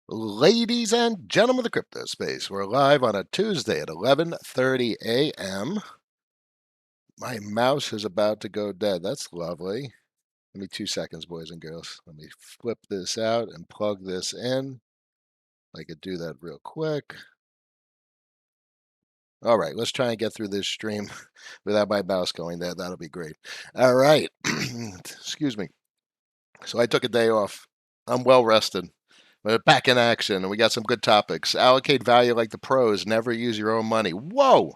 Ladies and gentlemen of the crypto space, we're live on a Tuesday at 11:30 a.m. My mouse is about to go dead. That's lovely. Give me 2 seconds, boys and girls. Let me flip this out and plug this in. I could do that real quick. All right, let's try and get through this stream without my mouse going dead. That'll be great. All right. Excuse me. So I took a day off. I'm well rested. We're back in action, and we got some good topics. Allocate value like the pros. Never use your own money. Whoa!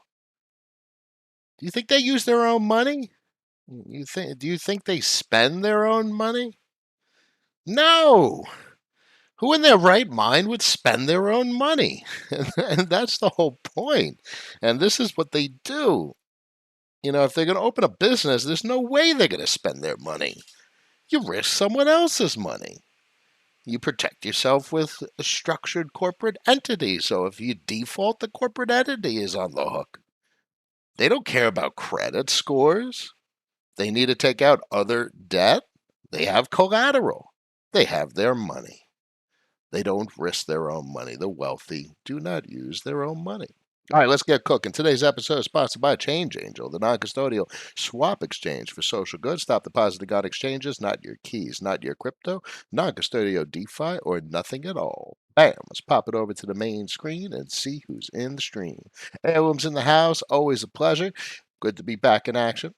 Do you think they use their own money? Do you think they spend their own money? No. Who in their right mind would spend their own money? And that's the whole point. And this is what they do. You know, if they're going to open a business, there's no way they're going to spend their money. You risk someone else's money. You protect yourself with a structured corporate entity. So if you default, the corporate entity is on the hook. They don't care about credit scores. They need to take out other debt. They have collateral. They have their money. They don't risk their own money. The wealthy do not use their own money. All right, let's get cooking. Today's episode is sponsored by Change Angel, the non-custodial swap exchange for social goods. Stop depositing on exchanges, not your keys, not your crypto, non-custodial DeFi, or nothing at all. Bam, let's pop it over to the main screen and see who's in the stream. Heirlooms in the house, always a pleasure. Good to be back in action.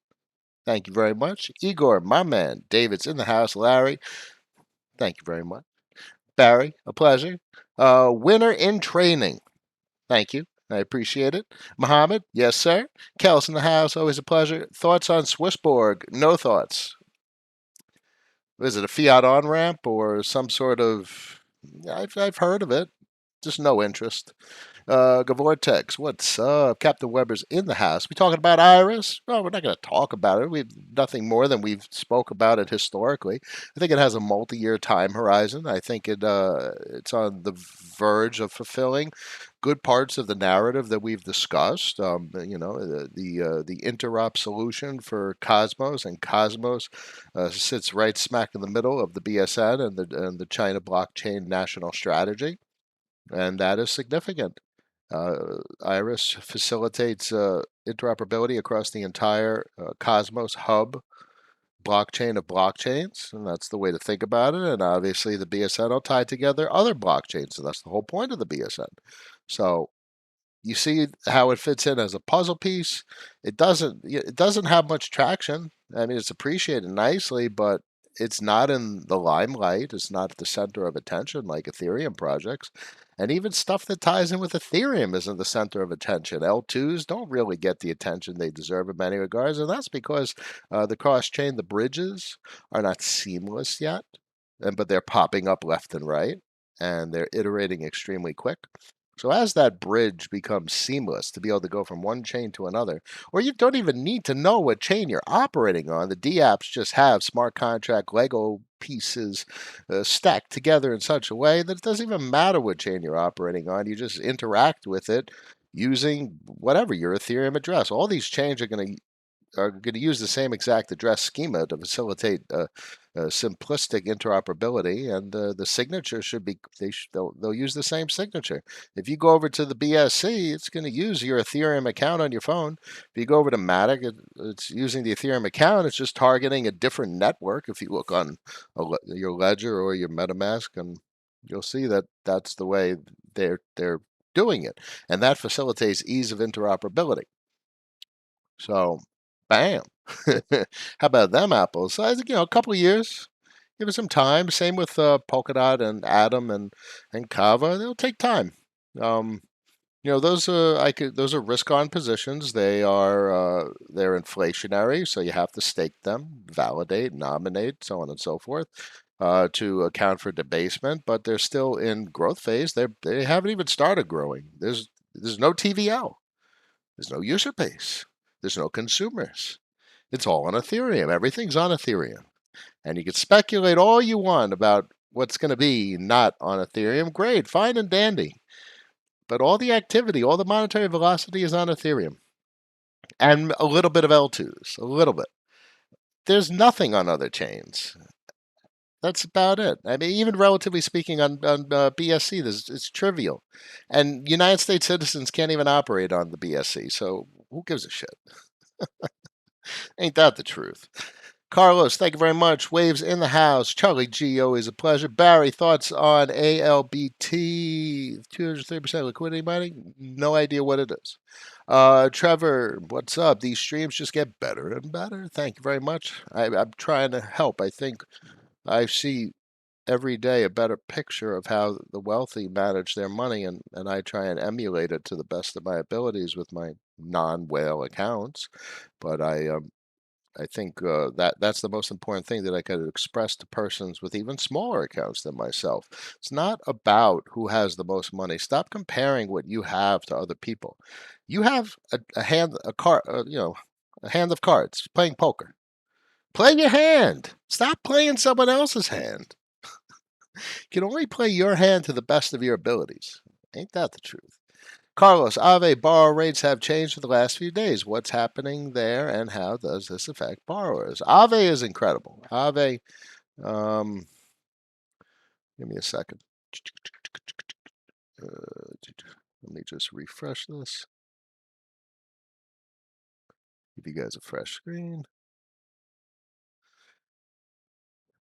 Thank you very much. Igor, my man. David's in the house. Larry, thank you very much. Barry, a pleasure. Winner in training. Thank you. I appreciate it. Mohammed, yes, sir. Kel's in the house. Always a pleasure. Thoughts on Swissborg? No thoughts. Is it a fiat on ramp or some sort of? I've heard of it. Just no interest. Gavortex, what's up? Captain Weber's in the house. We talking about Iris? Well, we're not going to talk about it. We've nothing more than we've spoke about it historically. I think it has a multi-year time horizon. I think it's on the verge of fulfilling good parts of the narrative that we've discussed. The interop solution for Cosmos, and Cosmos sits right smack in the middle of the BSN and the China blockchain national strategy, and that is significant. Iris facilitates interoperability across the entire Cosmos hub blockchain of blockchains, and that's the way to think about it. And obviously, the BSN will tie together other blockchains, and that's the whole point of the BSN. So you see how it fits in as a puzzle piece. It doesn't have much traction. I mean, it's appreciated nicely, but it's not in the limelight. It's not at the center of attention like Ethereum projects. And even stuff that ties in with Ethereum isn't the center of attention. L2s don't really get the attention they deserve in many regards, and that's because the cross chain, the bridges, are not seamless yet, but they're popping up left and right, and they're iterating extremely quick. So as that bridge becomes seamless to be able to go from one chain to another, or you don't even need to know what chain you're operating on, the DApps just have smart contract Lego pieces stacked together in such a way that it doesn't even matter what chain you're operating on. You just interact with it using whatever your Ethereum address. All these chains are going to use the same exact address schema to facilitate simplistic interoperability, and the signature should be they'll use the same signature. If you go over to the BSC, it's going to use your Ethereum account on your phone. If you go over to Matic, it's using the Ethereum account. It's just targeting a different network. If you look on your Ledger or your MetaMask, and you'll see that that's the way they're doing it, and that facilitates ease of interoperability. So, bam. How about them apples? So I think, a couple of years. Give it some time. Same with Polkadot and Atom and Kava. They'll take time. Um, those are risk-on positions. They're inflationary, so you have to stake them, validate, nominate, so on and so forth, to account for debasement. But they're still in growth phase. They haven't even started growing. There's no TVL. There's no user base. There's no consumers. It's all on Ethereum. Everything's on Ethereum. And you can speculate all you want about what's going to be not on Ethereum. Great, fine and dandy. But all the activity, all the monetary velocity is on Ethereum. And a little bit of L2s, a little bit. There's nothing on other chains. That's about it. I mean, even relatively speaking, on BSC, it's trivial, and United States citizens can't even operate on the BSC. So who gives a shit? Ain't that the truth? Carlos, thank you very much. Waves in the house. Charlie G, always a pleasure. Barry, thoughts on ALBT 230% liquidity mining? No idea what it is. Trevor, what's up? These streams just get better and better. Thank you very much. I'm trying to help. I think I see every day a better picture of how the wealthy manage their money, and I try and emulate it to the best of my abilities with my non-whale accounts. But I think that's the most important thing that I could express to persons with even smaller accounts than myself. It's not about who has the most money. Stop comparing what you have to other people. You have a hand, a card, a hand of cards. Playing poker. Play your hand. Stop playing someone else's hand. You can only play your hand to the best of your abilities. Ain't that the truth? Carlos, Ave borrow rates have changed for the last few days. What's happening there, and how does this affect borrowers? Ave is incredible. Ave, um, give me a second. Let me just refresh this. Give you guys a fresh screen.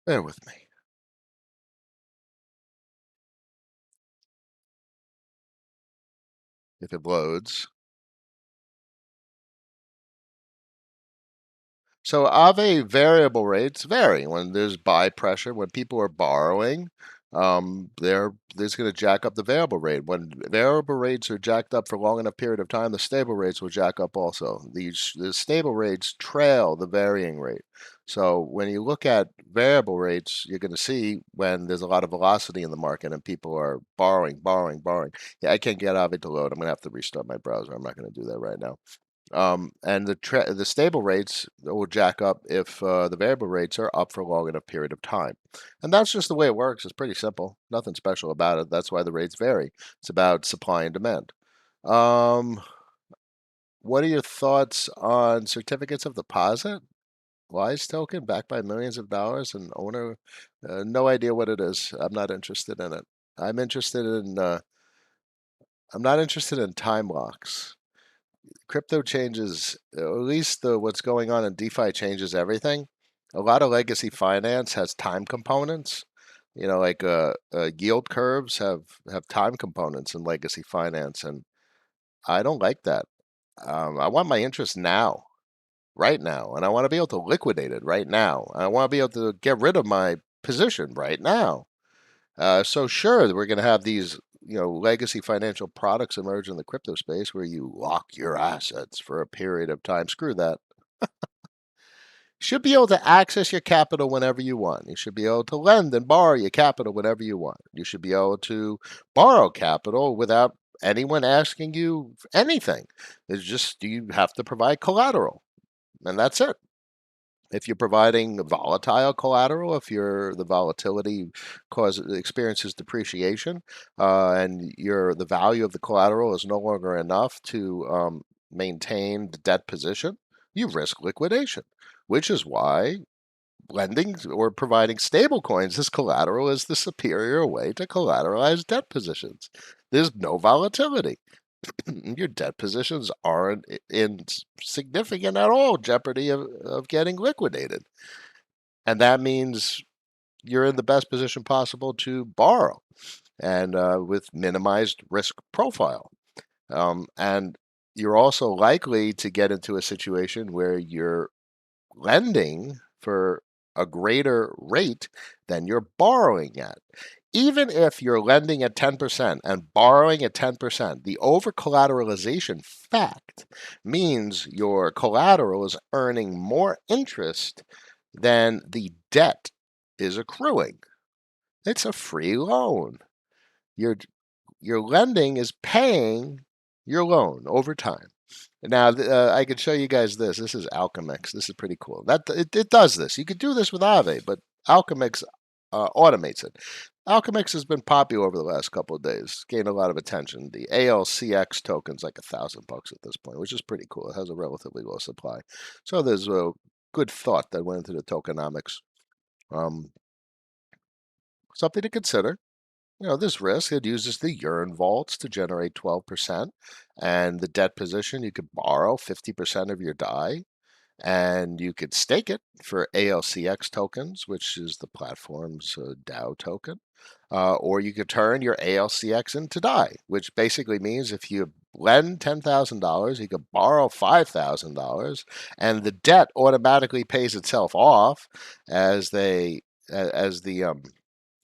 Bear with me. If it loads. So Aave variable rates vary when there's buy pressure. When people are borrowing, there's going to jack up the variable rate. When variable rates are jacked up for a long enough period of time, the stable rates will jack up also. The stable rates trail the varying rate. So when you look at variable rates, you're going to see when there's a lot of velocity in the market and people are borrowing, borrowing, borrowing. Yeah, I can't get Aave to load. I'm going to have to restart my browser. I'm not going to do that right now. And the stable rates will jack up if the variable rates are up for a long enough period of time. And that's just the way it works. It's pretty simple. Nothing special about it. That's why the rates vary. It's about supply and demand. Um, what are your thoughts on certificates of deposit? Wise token backed by millions of dollars and owner, no idea what it is. I'm not interested in it. I'm interested in. I'm not interested in time locks. Crypto changes, at least what's going on in DeFi changes everything. A lot of legacy finance has time components. Like yield curves have time components in legacy finance, and I don't like that. I want my interest now, right now, and I want to be able to liquidate it right now. I want to be able to get rid of my position right now. So sure, we're going to have these, legacy financial products emerge in the crypto space where you lock your assets for a period of time. Screw that. You should be able to access your capital whenever you want. You should be able to lend and borrow your capital whenever you want. You should be able to borrow capital without anyone asking you anything. It's just you have to provide collateral, and that's it. If you're providing volatile collateral, if the volatility experiences depreciation, and the value of the collateral is no longer enough to maintain the debt position, you risk liquidation, which is why lending or providing stable coins as collateral is the superior way to collateralize debt positions. There's no volatility. Your debt positions aren't in significant at all jeopardy of getting liquidated. And that means you're in the best position possible to borrow and with minimized risk profile. And you're also likely to get into a situation where you're lending for a greater rate than you're borrowing at. Even if you're lending at 10% and borrowing at 10%, the over collateralization fact means your collateral is earning more interest than the debt is accruing. It's a free loan. Your your lending is paying your loan over time. Now, I can show you guys this. This is Alchemix. This is pretty cool. It does this. You could do this with Aave, but Alchemix automates it. Alchemix has been popular over the last couple of days, gained a lot of attention. The ALCX token's like $1,000 at this point, which is pretty cool. It has a relatively low supply, so there's a good thought that went into the tokenomics. Um, something to consider. This risk, it uses the urine vaults to generate 12%, and the debt position, you could borrow 50% of your DAI, and you could stake it for ALCX tokens, which is the platform's DAO token. Or you could turn your ALCX into DAI, which basically means if you lend $10,000, you could borrow $5,000, and the debt automatically pays itself off as the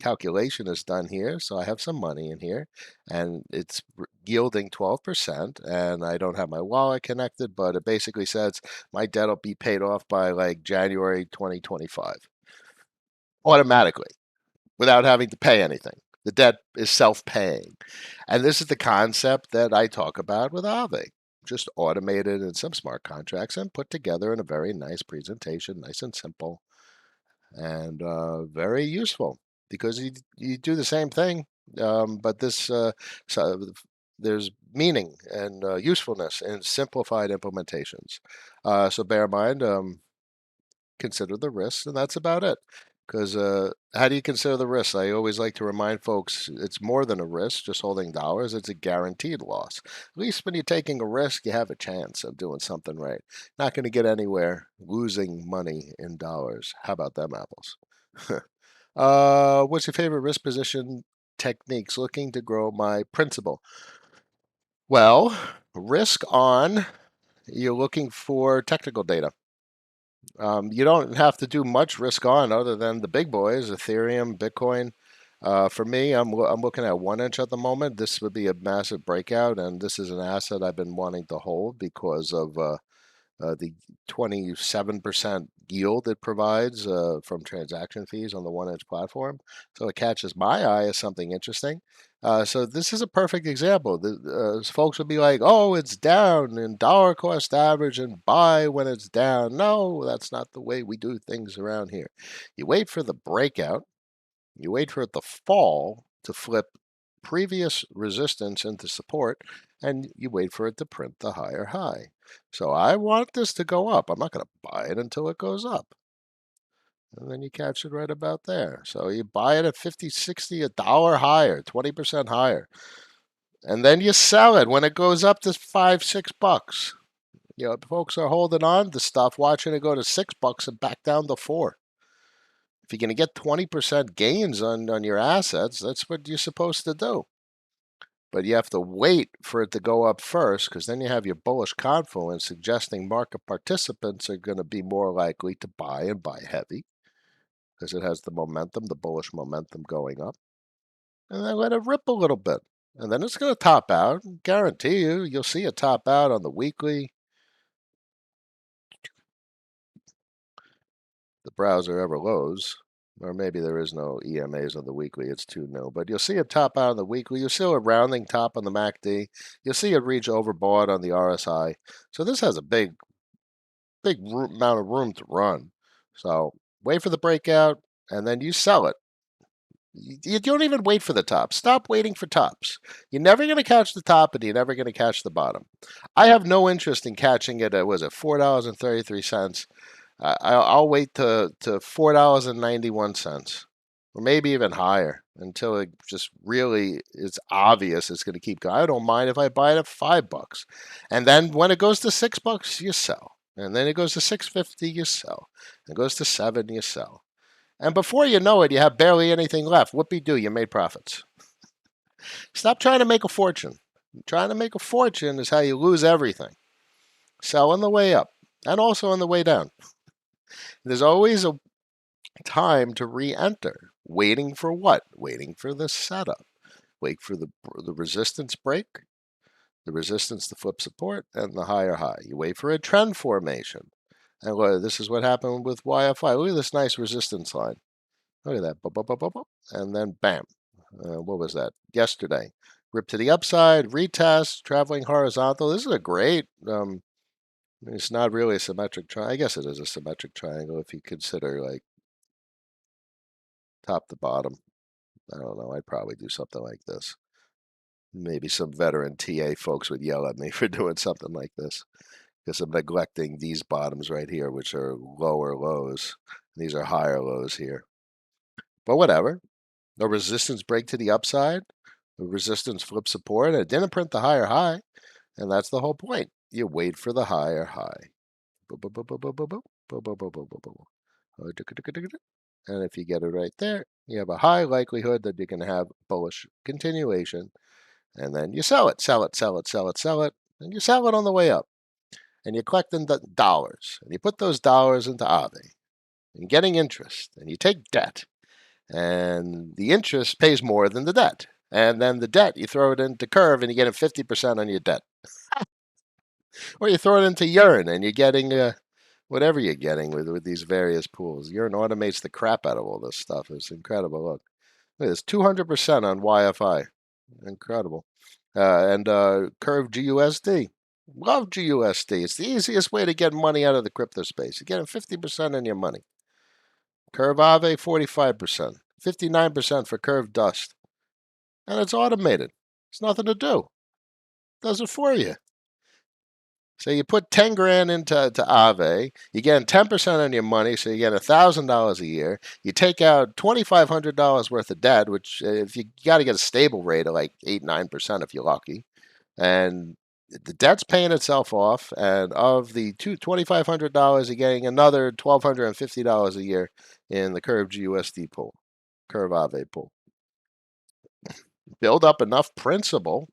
calculation is done here. So I have some money in here, and it's yielding 12%, and I don't have my wallet connected, but it basically says my debt will be paid off by like January 2025 automatically without having to pay anything. The debt is self-paying. And this is the concept that I talk about with Aave. Just automated in some smart contracts and put together in a very nice presentation, nice and simple, and very useful because you do the same thing, but so there's meaning and usefulness in simplified implementations. So bear in mind, consider the risks, and that's about it. Because how do you consider the risks? I always like to remind folks it's more than a risk, just holding dollars. It's a guaranteed loss. At least when you're taking a risk, you have a chance of doing something right. Not going to get anywhere losing money in dollars. How about them apples? What's your favorite risk position techniques? Looking to grow my principal. Well, risk on, you're looking for technical data. You don't have to do much risk on other than the big boys, Ethereum, Bitcoin. For me, I'm looking at 1 inch at the moment. This would be a massive breakout, and this is an asset I've been wanting to hold because of the 27% yield it provides from transaction fees on the 1 inch platform. So it catches my eye as something interesting. So this is a perfect example. Folks will be like, oh, it's down in dollar cost average and buy when it's down. No, that's not the way we do things around here. You wait for the breakout, you wait for it to fall to flip previous resistance into support, and you wait for it to print the higher high. So I want this to go up. I'm not going to buy it until it goes up. And then you catch it right about there. So you buy it at 50, 60, a dollar higher, 20% higher. And then you sell it when it goes up to $5, $6. Folks are holding on to stuff, watching it go to $6 and back down to 4. If you're going to get 20% gains on your assets, that's what you're supposed to do. But you have to wait for it to go up first, because then you have your bullish confluence suggesting market participants are going to be more likely to buy and buy heavy because it has the momentum, the bullish momentum going up. And then let it rip a little bit. And then it's going to top out. Guarantee you'll see it top out on the weekly. The browser ever lows, or maybe there is no EMAs on the weekly, it's too new. But you'll see it top out on the weekly. You'll see a rounding top on the MACD. You'll see it reach overbought on the RSI. So this has a big amount of room to run. So wait for the breakout, and then you sell it. You don't even wait for the top. Stop waiting for tops. You're never going to catch the top, and you're never going to catch the bottom. I have no interest in catching it at, was it $4.33? I'll wait to $4.91, or maybe even higher, until it just really is obvious it's going to keep going. I don't mind if I buy it at $5, and then when it goes to $6, you sell, and then it goes to 6.50, you sell, and it goes to 7, you sell, and before you know it, you have barely anything left. Whoopie-doo, you made profits. Stop trying to make a fortune. Trying to make a fortune is how you lose everything. Sell on the way up, and also on the way down. There's always a time to re-enter. Waiting for what? Waiting for the setup. Wait for the resistance break, the resistance to flip support, and the higher high. You wait for a trend formation. And this is what happened with YFI. Look at this nice resistance line. Look at that. Bop, bop, bop, bop, bop. And then bam. What was that? Yesterday. Rip to the upside, retest, traveling horizontal. This is a great it's not really a symmetric triangle. I guess it is a symmetric triangle if you consider like top to bottom. I don't know. I'd probably do something like this. Maybe some veteran TA folks would yell at me for doing something like this because I'm neglecting these bottoms right here, which are lower lows. These are higher lows here. But whatever. A resistance break to the upside, a resistance flip support, and it didn't print the higher high, and that's the whole point. You wait for the higher high. And if you get it right there, you have a high likelihood that you're going to have bullish continuation. And then you sell it, sell it, sell it, sell it, sell it, and you sell it on the way up. And you're collecting the dollars. And you put those dollars into Aave and getting interest. And you take debt. And the interest pays more than the debt. And then the debt, you throw it into Curve and you get a 50% on your debt. Or you throw it into Urine and you're getting whatever you're getting with these various pools. Urine automates the crap out of all this stuff. It's incredible. Look, it's 200% on YFI. Incredible. And Curve GUSD. Love GUSD. It's the easiest way to get money out of the crypto space. You're getting 50% on your money. Curve Aave, 45%. 59% for Curve Dust. And it's automated. It's nothing to do. It does it for you. So you put 10 grand into Aave, you get 10% on your money, so you get $1,000 a year. You take out $2,500 worth of debt, which if you got to get a stable rate of like 8-9% if you're lucky, and the debt's paying itself off. And of the $2,500, you're getting another $1,250 a year in the Curve GUSD pool, Curve Aave pool. Build up enough principal,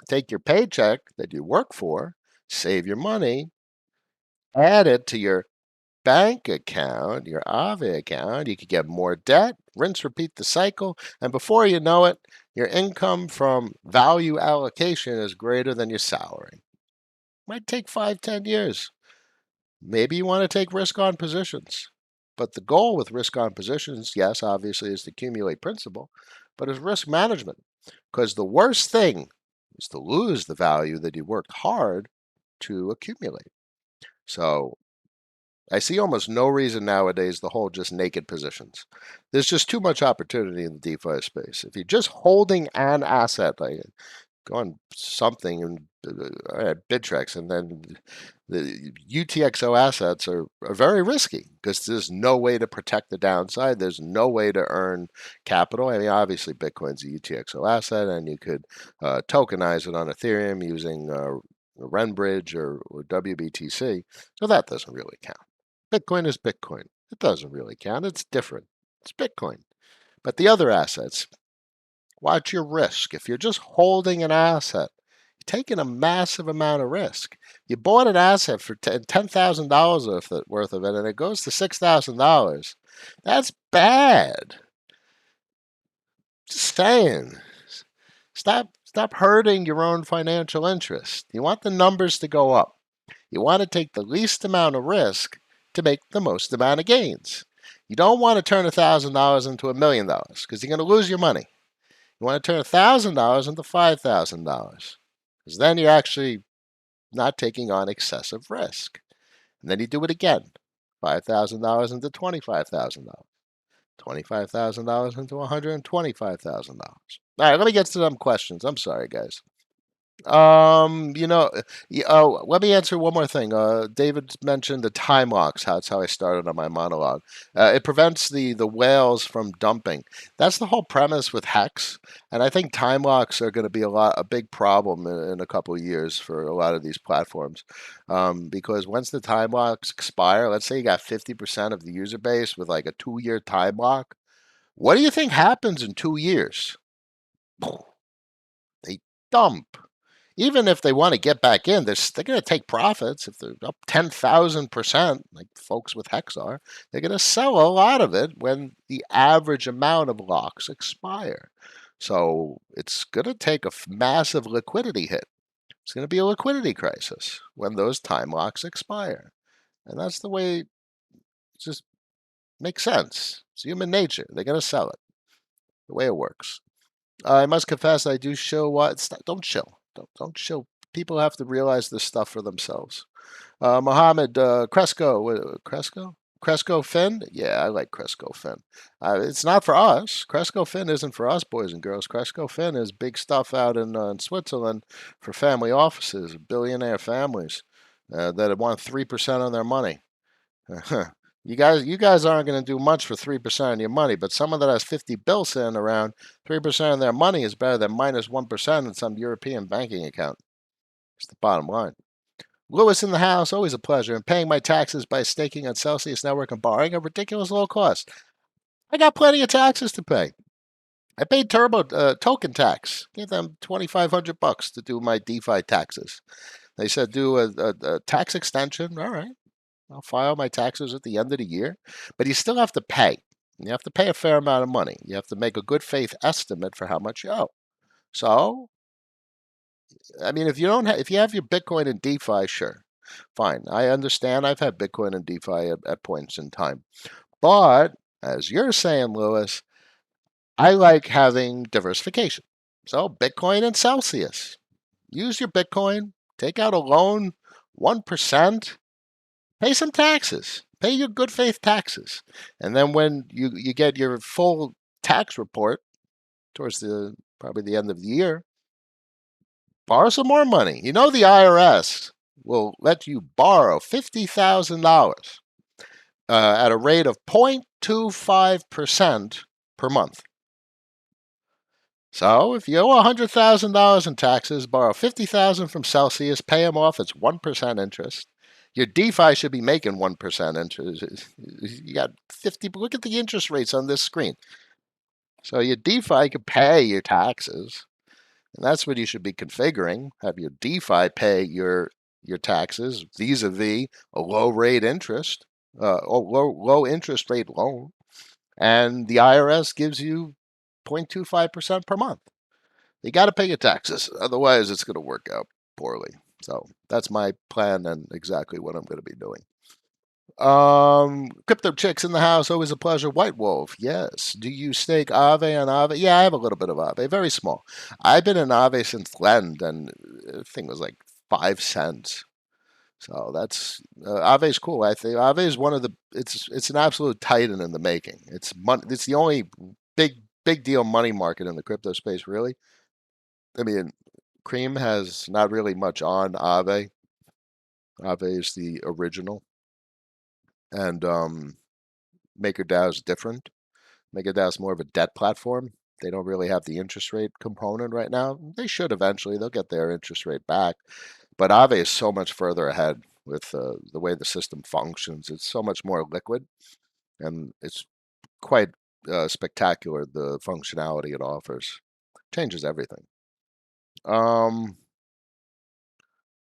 take your paycheck that you work for, save your money, add it to your bank account, your Aave account. You could get more debt, rinse, repeat the cycle, and before you know it, your income from value allocation is greater than your salary. Might take 5-10 years. Maybe you want to take risk on positions. But the goal with risk on positions, yes, obviously, is to accumulate principal, but it's risk management. Because the worst thing is to lose the value that you worked hard to accumulate. So I see almost no reason nowadays to hold just naked positions. There's just too much opportunity in the DeFi space. If you're just holding an asset, like go on something and Bittrex, and then the UTXO assets are very risky because there's no way to protect the downside. There's no way to earn capital. I mean, obviously, Bitcoin's a UTXO asset, and you could tokenize it on Ethereum using Renbridge or WBTC. So that doesn't really count. Bitcoin is Bitcoin. It doesn't really count. It's different. It's Bitcoin. But the other assets, watch your risk. If you're just holding an asset, you're taking a massive amount of risk. You bought an asset for $10,000 worth of it, and it goes to $6,000. That's bad. Just saying. Stop hurting your own financial interest. You want the numbers to go up. You want to take the least amount of risk to make the most amount of gains. You don't want to turn $1,000 into $1,000,000 because you're going to lose your money. You want to turn $1,000 into $5,000 because then you're actually not taking on excessive risk. And then you do it again. $5,000 into $25,000. $25,000 into $125,000. All right, let me get to some questions. I'm sorry, guys. Let me answer one more thing. David mentioned the time locks. That's how I started on my monologue. It prevents the whales from dumping. That's the whole premise with Hex, and I think time locks are going to be a big problem in a couple of years for a lot of these platforms, because once the time locks expire, let's say you got 50% of the user base with like a 2-year time lock. What do you think happens in 2 years? They dump. Even if they want to get back in, they're going to take profits. If they're up 10,000%, like folks with Hex are, they're going to sell a lot of it when the average amount of locks expire. So it's going to take a massive liquidity hit. It's going to be a liquidity crisis when those time locks expire. And that's the way it just makes sense. It's human nature. They're going to sell it the way it works. I must confess, I do show what. Don't chill. Don't chill. People have to realize this stuff for themselves. Mohammed Cresco Finn. Yeah, I like Cresco Finn. It's not for us. Cresco Finn isn't for us, boys and girls. Cresco Finn is big stuff out in Switzerland for family offices, billionaire families that want 3% on their money. You guys aren't going to do much for 3% of your money, but someone that has 50 bills sitting around, 3% of their money is better than minus 1% in some European banking account. It's the bottom line. Lewis in the house, always a pleasure. And paying my taxes by staking on Celsius Network and borrowing a ridiculous low cost. I got plenty of taxes to pay. I paid Turbo token tax. Gave them $2,500 to do my DeFi taxes. They said do a tax extension. All right, I'll file my taxes at the end of the year, but you still have to pay. You have to pay a fair amount of money. You have to make a good faith estimate for how much you owe. So, I mean, if you have your Bitcoin in DeFi, sure, fine. I understand. I've had Bitcoin and DeFi at points in time, but as you're saying, Lewis, I like having diversification. So, Bitcoin and Celsius. Use your Bitcoin, take out a loan, 1%, pay some taxes. Pay your good faith taxes. And then when you get your full tax report towards the probably the end of the year, borrow some more money. You know the IRS will let you borrow $50,000 at a rate of 0.25% per month. So if you owe $100,000 in taxes, borrow $50,000 from Celsius, pay them off. It's 1% interest. Your DeFi should be making 1% interest. You got 50. Look at the interest rates on this screen. So your DeFi could pay your taxes, and that's what you should be configuring. Have your DeFi pay your taxes vis-a-vis a low rate interest, low interest rate loan, and the IRS gives you 0.25% per month. You got to pay your taxes, otherwise it's going to work out poorly. So that's my plan and exactly what I'm going to be doing. Crypto chicks in the house, always a pleasure. White Wolf, yes. Do you stake Aave on Aave? Yeah, I have a little bit of Aave, very small. I've been in Aave since Lend, and the thing was like 5 cents. So that's Aave is cool. I think Aave is one of the. It's an absolute titan in the making. It's the only big deal money market in the crypto space, really. I mean, Cream has not really much on Aave. Aave is the original, and MakerDAO is different. MakerDAO is more of a debt platform. They don't really have the interest rate component right now. They should eventually. They'll get their interest rate back. But Aave is so much further ahead with the way the system functions. It's so much more liquid, and it's quite spectacular, the functionality it offers. Changes everything. Um,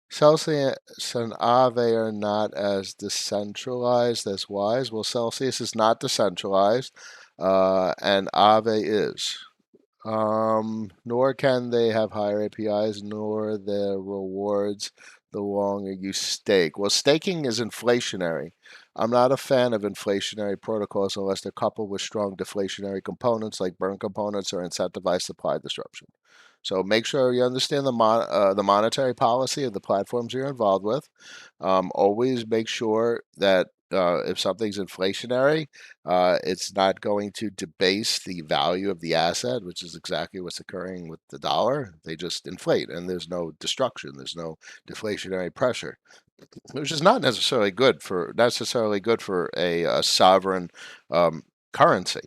Celsius and Aave are not as decentralized as Wise. Well, Celsius is not decentralized, and Aave is. Nor can they have higher APIs, nor their rewards the longer you stake. Well, staking is inflationary. I'm not a fan of inflationary protocols unless they're coupled with strong deflationary components like burn components or incentivized supply disruption. So make sure you understand the monetary policy of the platforms you're involved with. Always make sure that if something's inflationary, it's not going to debase the value of the asset, which is exactly what's occurring with the dollar. They just inflate, and there's no destruction, there's no deflationary pressure, which is not necessarily good for a sovereign currency.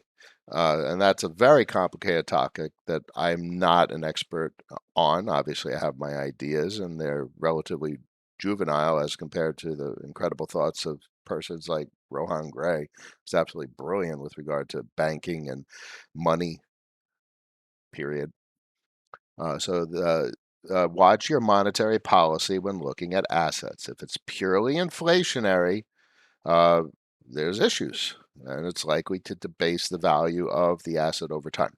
And that's a very complicated topic that I'm not an expert on. Obviously, I have my ideas, and they're relatively juvenile as compared to the incredible thoughts of persons like Rohan Gray. He's absolutely brilliant with regard to banking and money, period. Watch your monetary policy when looking at assets. If it's purely inflationary, uh, there's issues, and it's likely to debase the value of the asset over time.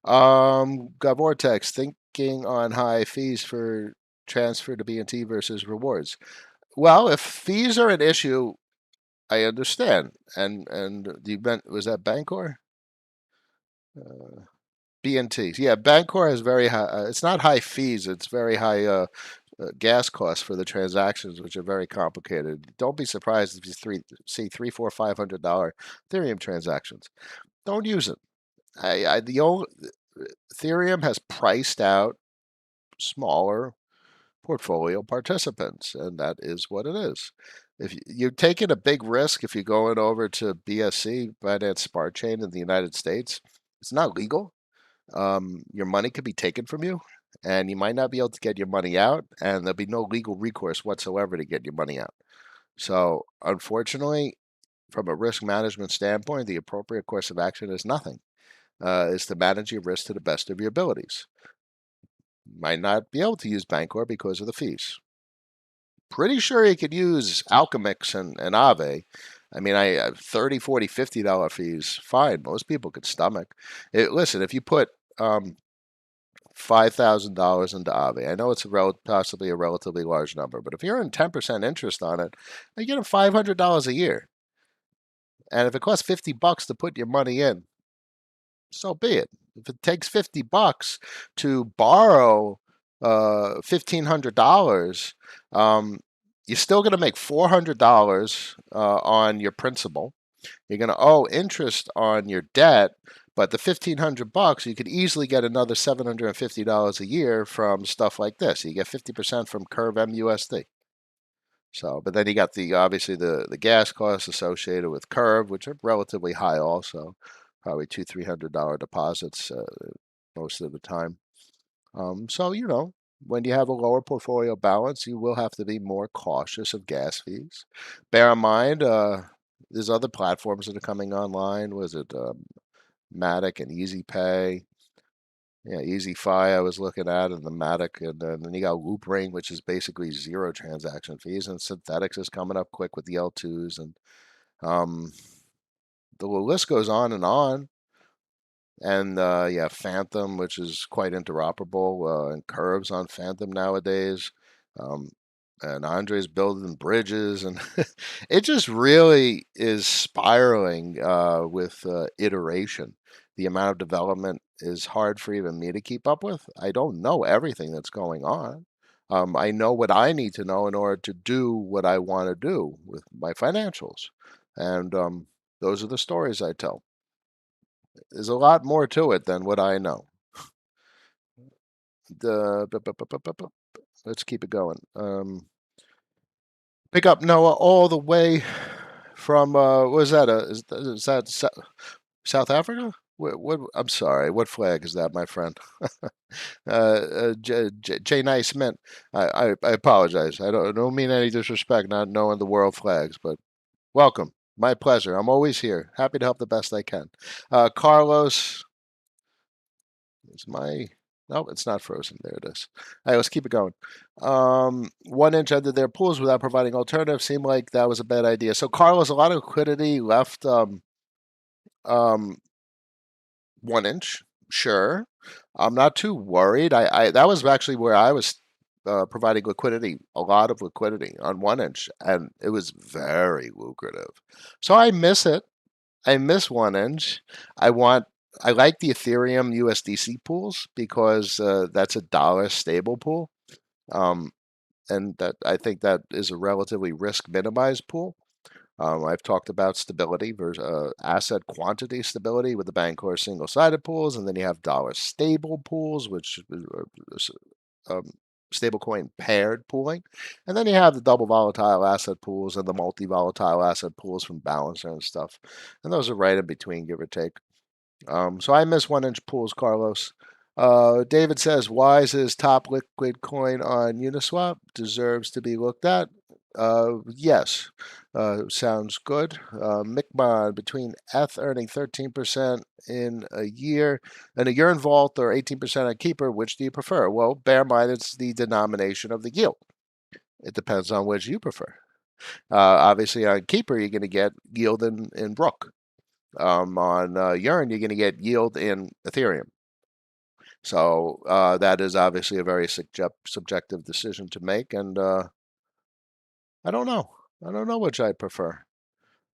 Vortex, thinking on high fees for transfer to BNT versus rewards. Well, if fees are an issue, I understand. And was that Bancor? BNT. Yeah, Bancor has very high. It's not high fees. It's very high gas costs for the transactions, which are very complicated. Don't be surprised if you see $3, $4, $500 Ethereum transactions. Don't use it. The old Ethereum has priced out smaller portfolio participants, and that is what it is. if you're taking a big risk if you're going over to BSC, Binance Smart Chain in the United States, it's not legal. Your money could be taken from you, and you might not be able to get your money out, and there'll be no legal recourse whatsoever to get your money out. So, unfortunately, from a risk management standpoint, the appropriate course of action is nothing. Is to manage your risk to the best of your abilities. You might not be able to use Bancor because of the fees. Pretty sure you could use Alchemix and Aave. I mean, I 30, 40, $50 fees, fine. Most people could stomach it. Listen, if you put $5,000 into Aave, I know it's possibly a relatively large number, but if you're in 10% interest on it, you get $500 a year. And if it costs $50 to put your money in, so be it. If it takes $50 to borrow $1,500, you're still going to make $400 on your principal. You're going to owe interest on your debt, but the $1,500 you could easily get another $750 a year from stuff like this. You get 50% from Curve MUSD. So, but then you got the obviously the gas costs associated with Curve, which are relatively high also, probably $200-300 deposits most of the time. So when you have a lower portfolio balance, you will have to be more cautious of gas fees. Bear in mind, there's other platforms that are coming online. Was it Matic and Easy Pay? Yeah, EasyFi I was looking at, and the Matic, and then you got Loopring, which is basically zero transaction fees, and Synthetics is coming up quick with the L2s, and um, the list goes on and on. And yeah, Phantom, which is quite interoperable, and Curves on Phantom nowadays. Um, and Andre's building bridges, and it just really is spiraling with iteration. The amount of development is hard for even me to keep up with. I don't know everything that's going on. I know what I need to know in order to do what I want to do with my financials, and those are the stories I tell. There's a lot more to it than what I know. The let's keep it going. Pick up Noah all the way from what is that? Is that South Africa? What? I'm sorry. What flag is that, my friend? J Nice Mint. I apologize. I don't mean any disrespect, not knowing the world flags, but welcome. My pleasure. I'm always here. Happy to help the best I can. Carlos, is my no, it's not frozen. There it is. All right, let's keep it going. 1 inch under their pools without providing alternatives seemed like that was a bad idea. So Carlos, a lot of liquidity left. Um, 1 inch, sure. I'm not too worried. I that was actually where I was providing liquidity, a lot of liquidity on 1 inch, and it was very lucrative. So I miss it. I miss 1 inch. I want. I like the Ethereum USDC pools because that's a dollar stable pool, um, and that I think that is a relatively risk minimized pool. I've talked about stability versus asset quantity stability with the Bancor single-sided pools, and then you have dollar stable pools, which um, stablecoin paired pooling, and then you have the double volatile asset pools and the multi-volatile asset pools from Balancer and stuff, and those are right in between, give or take. So I miss 1 inch pools, Carlos. David says Wise is top liquid coin on Uniswap, deserves to be looked at. Yes, sounds good. Micmon between ETH earning 13% in a year and a year in Vault or 18% on Keeper. Which do you prefer? Well, bear in mind it's the denomination of the yield. It depends on which you prefer. Obviously, on Keeper, you're going to get yield in Rook. On Yearn, you're going to get yield in Ethereum. So that is obviously a very subjective decision to make, and I don't know. I don't know which I prefer.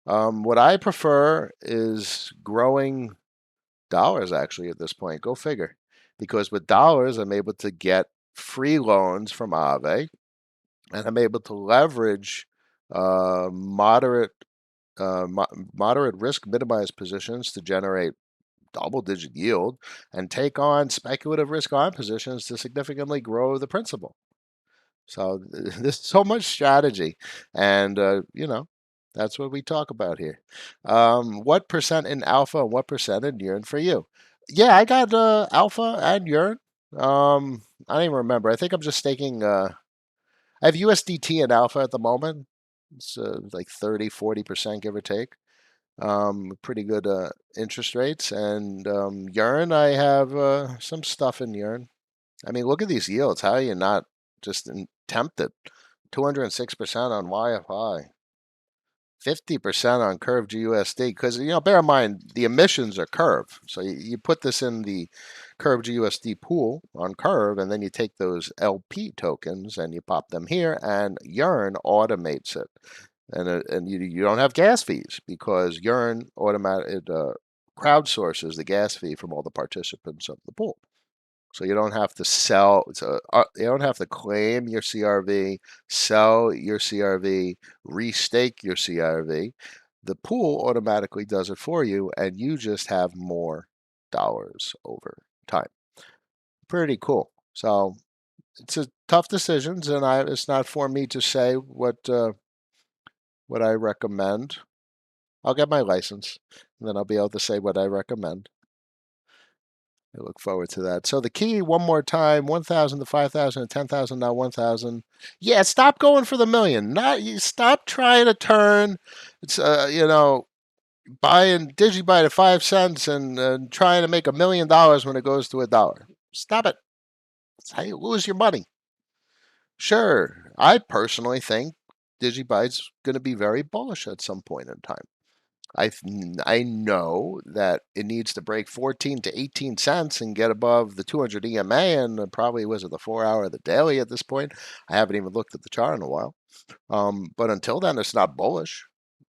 What I prefer is growing dollars, actually, at this point. Go figure. Because with dollars, I'm able to get free loans from Aave, and I'm able to leverage moderate moderate risk minimized positions to generate double digit yield and take on speculative risk on positions to significantly grow the principal. So there's so much strategy, and that's what we talk about here. What percent in alpha and what percent in urine for you? Yeah, I got alpha and urine. I don't even remember. I think I'm just staking. I have USDT and alpha at the moment. It's like 30-40%, give or take. Pretty good interest rates. And urine, I have some stuff in urine. I mean, look at these yields. How are you not just tempted? 206% on YFI, 50% on Curve GUSD. Because, bear in mind, the emissions are Curve. So you put this in the Curve GUSD pool on Curve, and then you take those LP tokens and you pop them here, and Yearn automates it. And you don't have gas fees because Yearn crowdsources the gas fee from all the participants of the pool. So you don't have to sell. You don't have to claim your CRV, sell your CRV, restake your CRV. The pool automatically does it for you, and you just have more dollars over time. Pretty cool. So it's a tough decisions, and it's not for me to say what I recommend. I'll get my license, and then I'll be able to say what I recommend. I look forward to that. So the key, one more time, 1,000 to 5,000 to 10,000, now 1,000. Yeah, stop going for the million. Not you. Stop trying to turn. It's buying DigiByte at 5 cents and trying to make $1 million when it goes to $1. Stop it. That's how you lose your money. Sure, I personally think DigiByte's going to be very bullish at some point in time. I I know that it needs to break 14 to 18 cents and get above the 200 EMA, and probably was it the 4 hour of the daily at this point. I haven't even looked at the chart in a while. But until then, it's not bullish.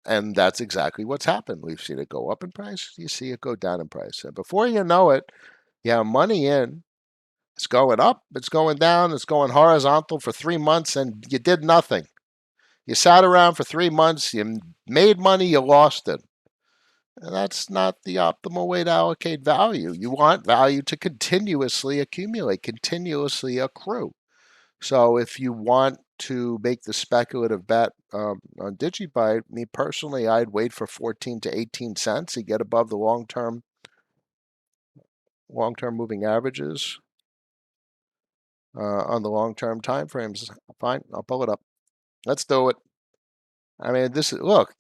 And that's exactly what's happened. We've seen it go up in price. You see it go down in price. And before you know it, you have money in. It's going up. It's going down. It's going horizontal for 3 months, and you did nothing. You sat around for 3 months. You made money. You lost it. And that's not the optimal way to allocate value. You want value to continuously accumulate, continuously accrue. So if you want to make the speculative bet on DigiByte, me personally, I'd wait for 14 to 18 cents. You get above the long-term moving averages on the long-term time frames. Fine, I'll pull it up. Let's do it. I mean, look.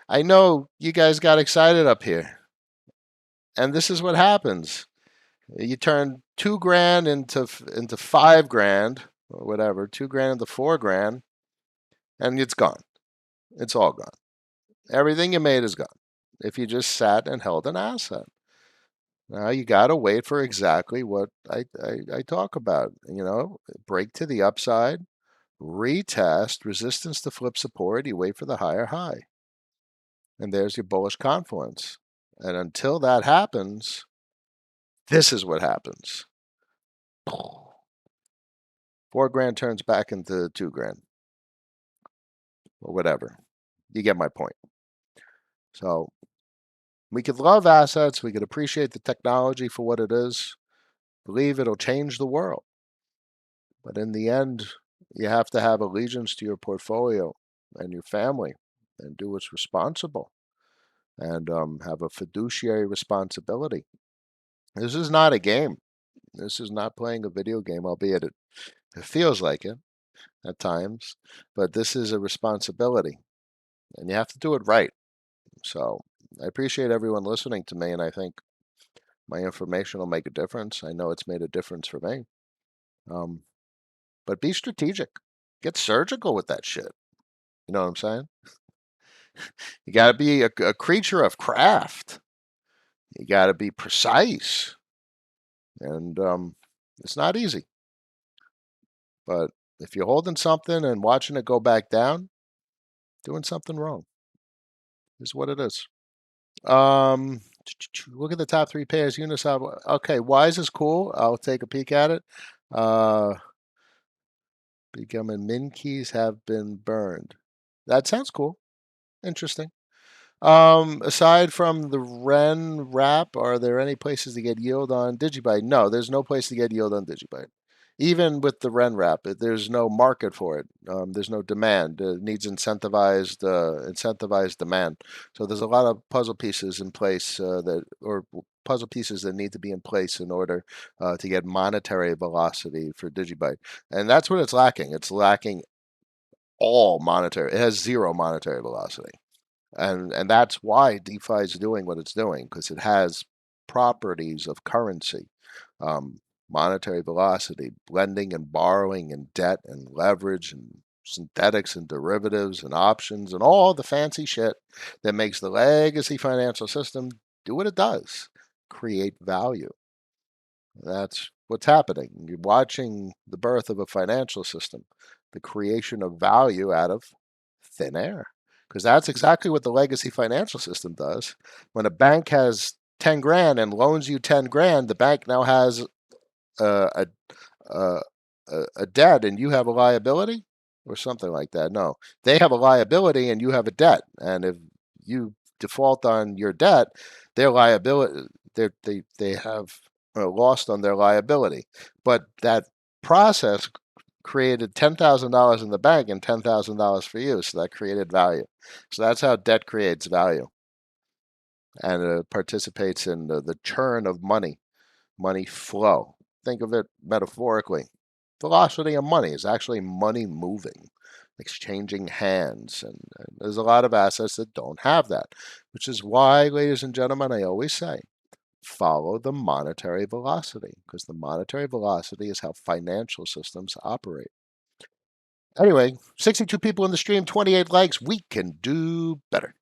I know you guys got excited up here, and this is what happens. You turn 2 grand into 5 grand or whatever, 2 grand into 4 grand, and it's gone. It's all gone. Everything you made is gone if you just sat and held an asset. Now you got to wait for exactly what I talk about. Break to the upside, retest, resistance to flip support. You wait for the higher high, and there's your bullish confluence. And until that happens, this is what happens. 4 grand turns back into 2 grand or whatever. You get my point. So we could love assets. We could appreciate the technology for what it is, believe it'll change the world. But in the end, you have to have allegiance to your portfolio and your family and do what's responsible and have a fiduciary responsibility. This is not a game. This is not playing a video game, albeit it feels like it at times. But this is a responsibility, and you have to do it right. So I appreciate everyone listening to me, and I think my information will make a difference. I know it's made a difference for me. But be strategic. Get surgical with that shit. You know what I'm saying? You got to be a creature of craft. You got to be precise. And it's not easy. But if you're holding something and watching it go back down, doing something wrong is what it is. Look at the top 3 pairs. Uniswap. Okay, Wise is cool. I'll take a peek at it. Becoming min keys have been burned. That sounds cool. Interesting. Aside from the Ren wrap, are there any places to get yield on DigiByte? No, there's no place to get yield on DigiByte. Even with the Ren wrap, there's no market for it. There's no demand. It needs incentivized demand. So there's a lot of puzzle pieces in place or puzzle pieces that need to be in place in order to get monetary velocity for Digibyte. And that's what it's lacking. It's lacking all monetary. It has zero monetary velocity. And that's why DeFi is doing what it's doing, because it has properties of currency, um, monetary velocity, lending and borrowing and debt and leverage and synthetics and derivatives and options and all the fancy shit that makes the legacy financial system do what it does, create value. That's what's happening. You're watching the birth of a financial system, the creation of value out of thin air. Because that's exactly what the legacy financial system does. When a bank has 10 grand and loans you 10 grand, the bank now has a, a, a debt and you have a liability or something like that. No, they have a liability and you have a debt. And if you default on your debt, their liability, they have lost on their liability. But that process created $10,000 in the bank and $10,000 for you. So that created value. So that's how debt creates value and participates in the churn of money, money flow. Think of it metaphorically. Velocity of money is actually money moving, exchanging hands. And there's a lot of assets that don't have that, which is why, ladies and gentlemen, I always say, follow the monetary velocity, because the monetary velocity is how financial systems operate. Anyway, 62 people in the stream, 28 likes. We can do better.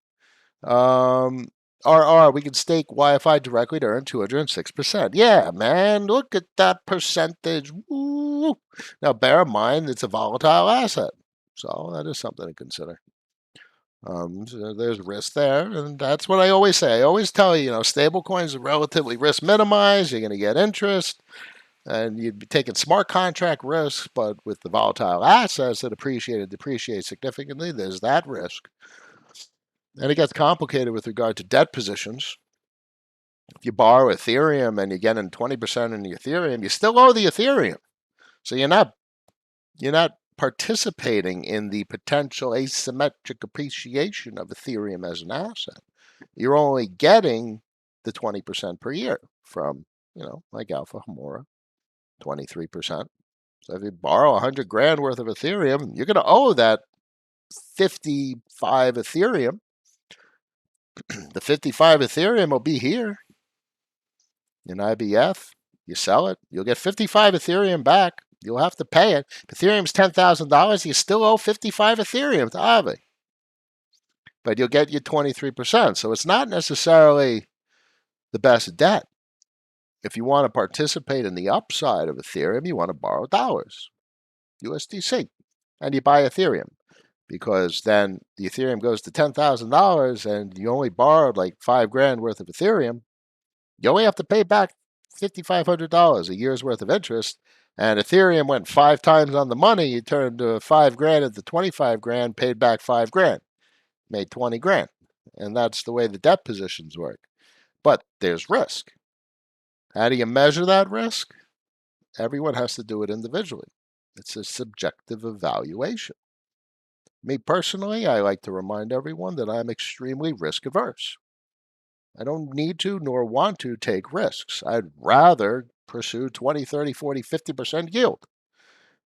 RR, we can stake Wi-Fi directly to earn 206%. Yeah, man, look at that percentage. Woo. Now, bear in mind, it's a volatile asset. So that is something to consider. So there's risk there, and that's what I always say. I always tell you, stable coins are relatively risk minimized. You're going to get interest, and you'd be taking smart contract risks, but with the volatile assets that appreciate and depreciate significantly, there's that risk. And it gets complicated with regard to debt positions. If you borrow Ethereum and you're getting 20% in the Ethereum, you still owe the Ethereum. So you're not participating in the potential asymmetric appreciation of Ethereum as an asset. You're only getting the 20% per year from, like Alpha Homura, 23%. So if you borrow 100 grand worth of Ethereum, you're going to owe that 55 Ethereum. The 55 Ethereum will be here in IBF. You sell it, you'll get 55 Ethereum back. You'll have to pay it. If Ethereum's $10,000, you still owe 55 Ethereum to Aave. But you'll get your 23%. So it's not necessarily the best debt. If you want to participate in the upside of Ethereum, you want to borrow dollars, USDC, and you buy Ethereum, because then the Ethereum goes to $10,000 and you only borrowed like 5 grand worth of Ethereum. You only have to pay back $5,500, a year's worth of interest. And Ethereum went 5 times on the money. You turned 5 grand into 25 grand, paid back 5 grand, made 20 grand. And that's the way the debt positions work. But there's risk. How do you measure that risk? Everyone has to do it individually. It's a subjective evaluation. Me personally, I like to remind everyone that I'm extremely risk averse. I don't need to nor want to take risks. I'd rather pursue 20, 30, 40, 50% yield,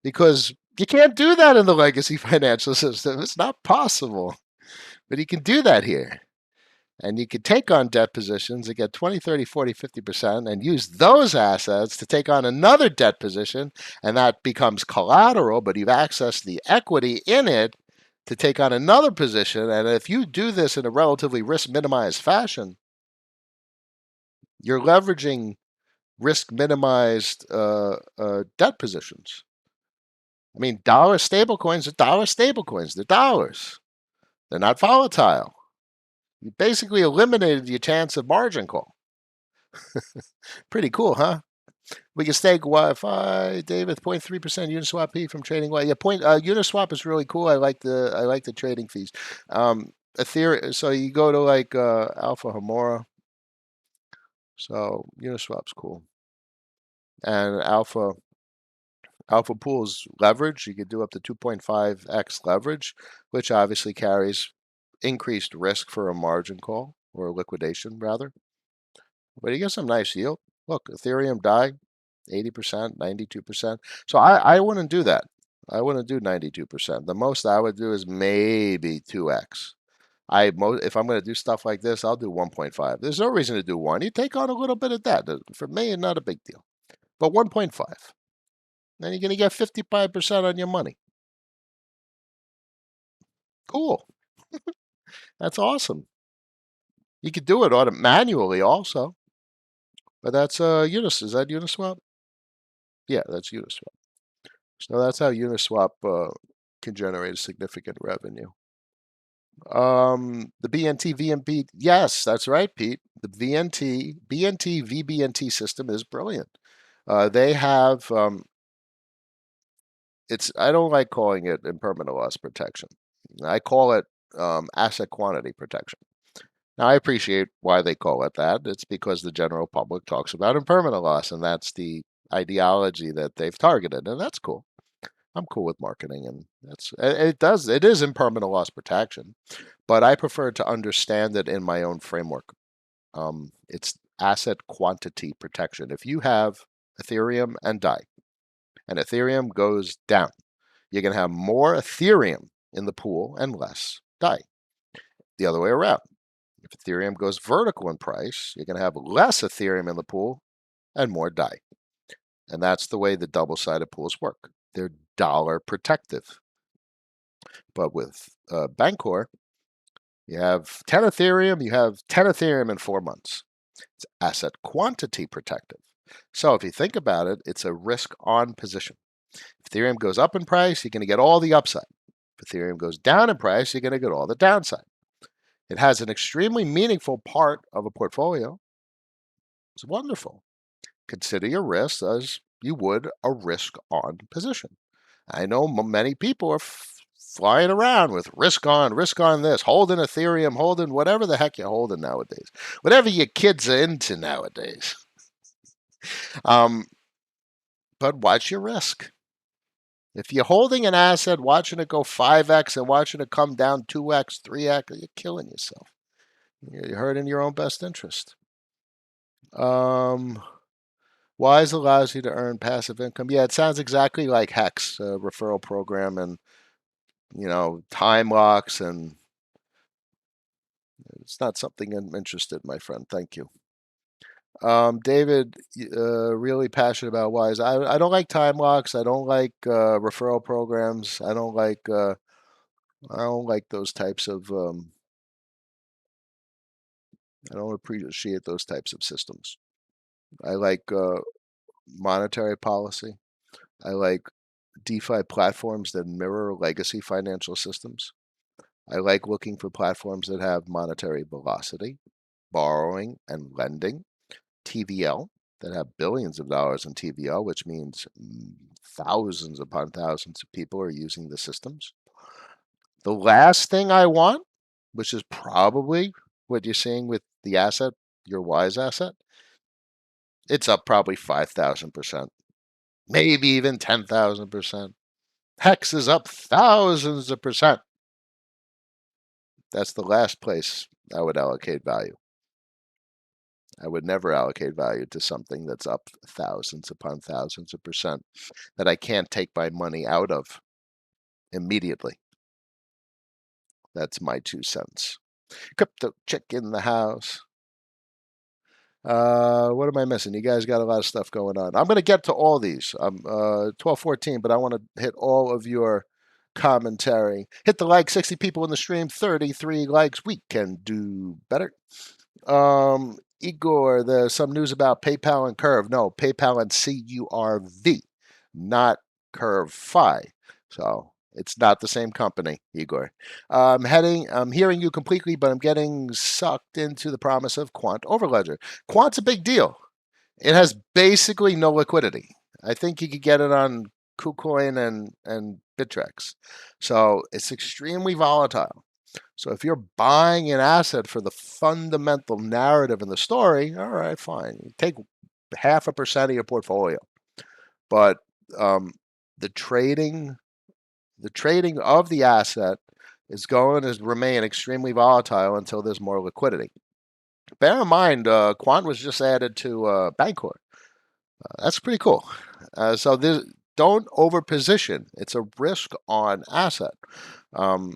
because you can't do that in the legacy financial system. It's not possible. But you can do that here. And you can take on debt positions and get 20, 30, 40, 50% and use those assets to take on another debt position. And that becomes collateral, but you've accessed the equity in it to take on another position. And if you do this in a relatively risk minimized fashion, you're leveraging risk minimized debt positions. I mean, dollar stablecoins are dollar stablecoins. They're dollars. They're not volatile. You basically eliminated your chance of margin call. Pretty cool, huh? We can stake Wi-Fi, David, 0.3% Uniswap fee from trading. Well, yeah, Uniswap is really cool. I like the trading fees. Ethereum. So you go to like Alpha Homura. So Uniswap's cool, and Alpha Alpha Pool's leverage, you could do up to 2.5x leverage, which obviously carries increased risk for a margin call or a liquidation rather. But you get some nice yield. Look, Ethereum died 80%, 92%. So I wouldn't do that. I wouldn't do 92%. The most I would do is maybe 2x. If I'm going to do stuff like this, I'll do 1.5. There's no reason to do one. You take on a little bit of that. For me, not a big deal. But 1.5. Then you're going to get 55% on your money. Cool. That's awesome. You could do it manually also. But that's Unis. Is that Uniswap? Yeah, that's Uniswap. So that's how Uniswap can generate a significant revenue. The BNT VMP, yes, that's right, Pete. The BNT VBNT system is brilliant. They have I don't like calling it impermanent loss protection. I call it asset quantity protection. Now I appreciate why they call it that. It's because the general public talks about impermanent loss, and that's the ideology that they've targeted, and that's cool. I'm cool with marketing, and it is impermanent loss protection, but I prefer to understand it in my own framework. It's asset quantity protection. If you have Ethereum and DAI, and Ethereum goes down, you're going to have more Ethereum in the pool and less DAI. The other way around. If Ethereum goes vertical in price, you're going to have less Ethereum in the pool and more DAI. And that's the way the double-sided pools work. They're dollar protective. But with Bancor, you have 10 Ethereum, you have 10 Ethereum in 4 months. It's asset quantity protective. So if you think about it, it's a risk-on position. If Ethereum goes up in price, you're going to get all the upside. If Ethereum goes down in price, you're going to get all the downside. It has an extremely meaningful part of a portfolio. It's wonderful. Consider your risk as you would a risk-on position. I know many people are flying around with risk on this, holding Ethereum, holding whatever the heck you're holding nowadays, whatever your kids are into nowadays. But watch your risk. If you're holding an asset, watching it go 5x and watching it come down 2x, 3x, you're killing yourself. You're hurting your own best interest. Wise allows you to earn passive income. Yeah, it sounds exactly like Hex, a referral program, and time locks, and it's not something I'm interested in, my friend. Thank you. David, really passionate about Wise. I don't like time locks. I don't like referral programs. I don't like those types of. I don't appreciate those types of systems. I like monetary policy. I like DeFi platforms that mirror legacy financial systems. I like looking for platforms that have monetary velocity, borrowing and lending, TVL, that have billions of dollars in TVL, which means thousands upon thousands of people are using the systems. The last thing I want, which is probably what you're seeing with the asset, your Wise asset, it's up probably 5,000%, maybe even 10,000%. Hex is up thousands of percent. That's the last place I would allocate value. I would never allocate value to something that's up thousands upon thousands of percent that I can't take my money out of immediately. That's my 2 cents. Crypto chick in the house. What am I missing? You guys got a lot of stuff going on. I'm going to get to all these. I'm 12:14, but I want to hit all of your commentary. Hit the like, 60 people in the stream, 33 likes. We can do better. Igor, there's some news about PayPal and Curve. No, PayPal and CURV, not Curve-Fi. So it's not the same company, Igor. I'm hearing you completely, but I'm getting sucked into the promise of Quant Overledger. Quant's a big deal. It has basically no liquidity. I think you could get it on KuCoin and Bittrex. So it's extremely volatile. So if you're buying an asset for the fundamental narrative in the story, all right, fine. You take 0.5% of your portfolio. But the trading the trading of the asset is going to remain extremely volatile until there's more liquidity. Bear in mind, Quant was just added to Bancor. That's pretty cool. So this, don't overposition. It's a risk on asset, um,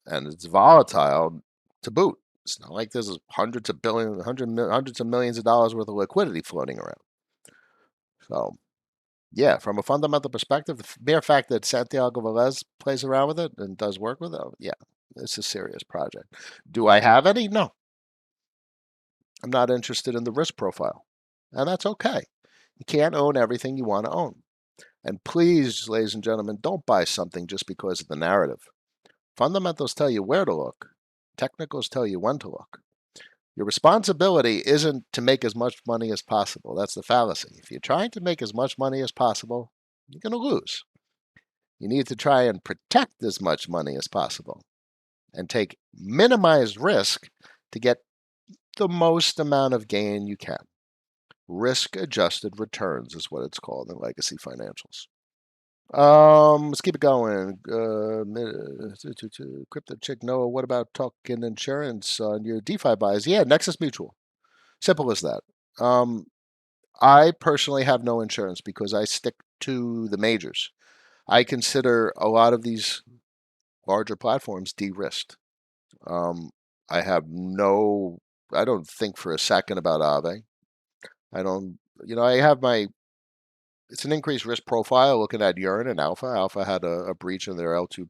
and it's volatile to boot. It's not like there's hundreds of billions, hundreds of millions of dollars worth of liquidity floating around. So yeah, from a fundamental perspective, the mere fact that Santiago Velez plays around with it and does work with it, yeah, it's a serious project. Do I have any? No. I'm not interested in the risk profile. And that's okay. You can't own everything you want to own. And please, ladies and gentlemen, don't buy something just because of the narrative. Fundamentals tell you where to look, technicals tell you when to look. Your responsibility isn't to make as much money as possible. That's the fallacy. If you're trying to make as much money as possible, you're going to lose. You need to try and protect as much money as possible and take minimized risk to get the most amount of gain you can. Risk adjusted returns is what it's called in legacy financials. Let's keep it going. Crypto chick Noah, what about talking insurance on your DeFi buys? Yeah, Nexus Mutual. Simple as that. I personally have no insurance because I stick to the majors. I consider a lot of these larger platforms de-risked. Um, I have no, I don't think for a second about Aave. I don't, I have my, it's an increased risk profile looking at Urine and Alpha. Alpha had a breach in their L2,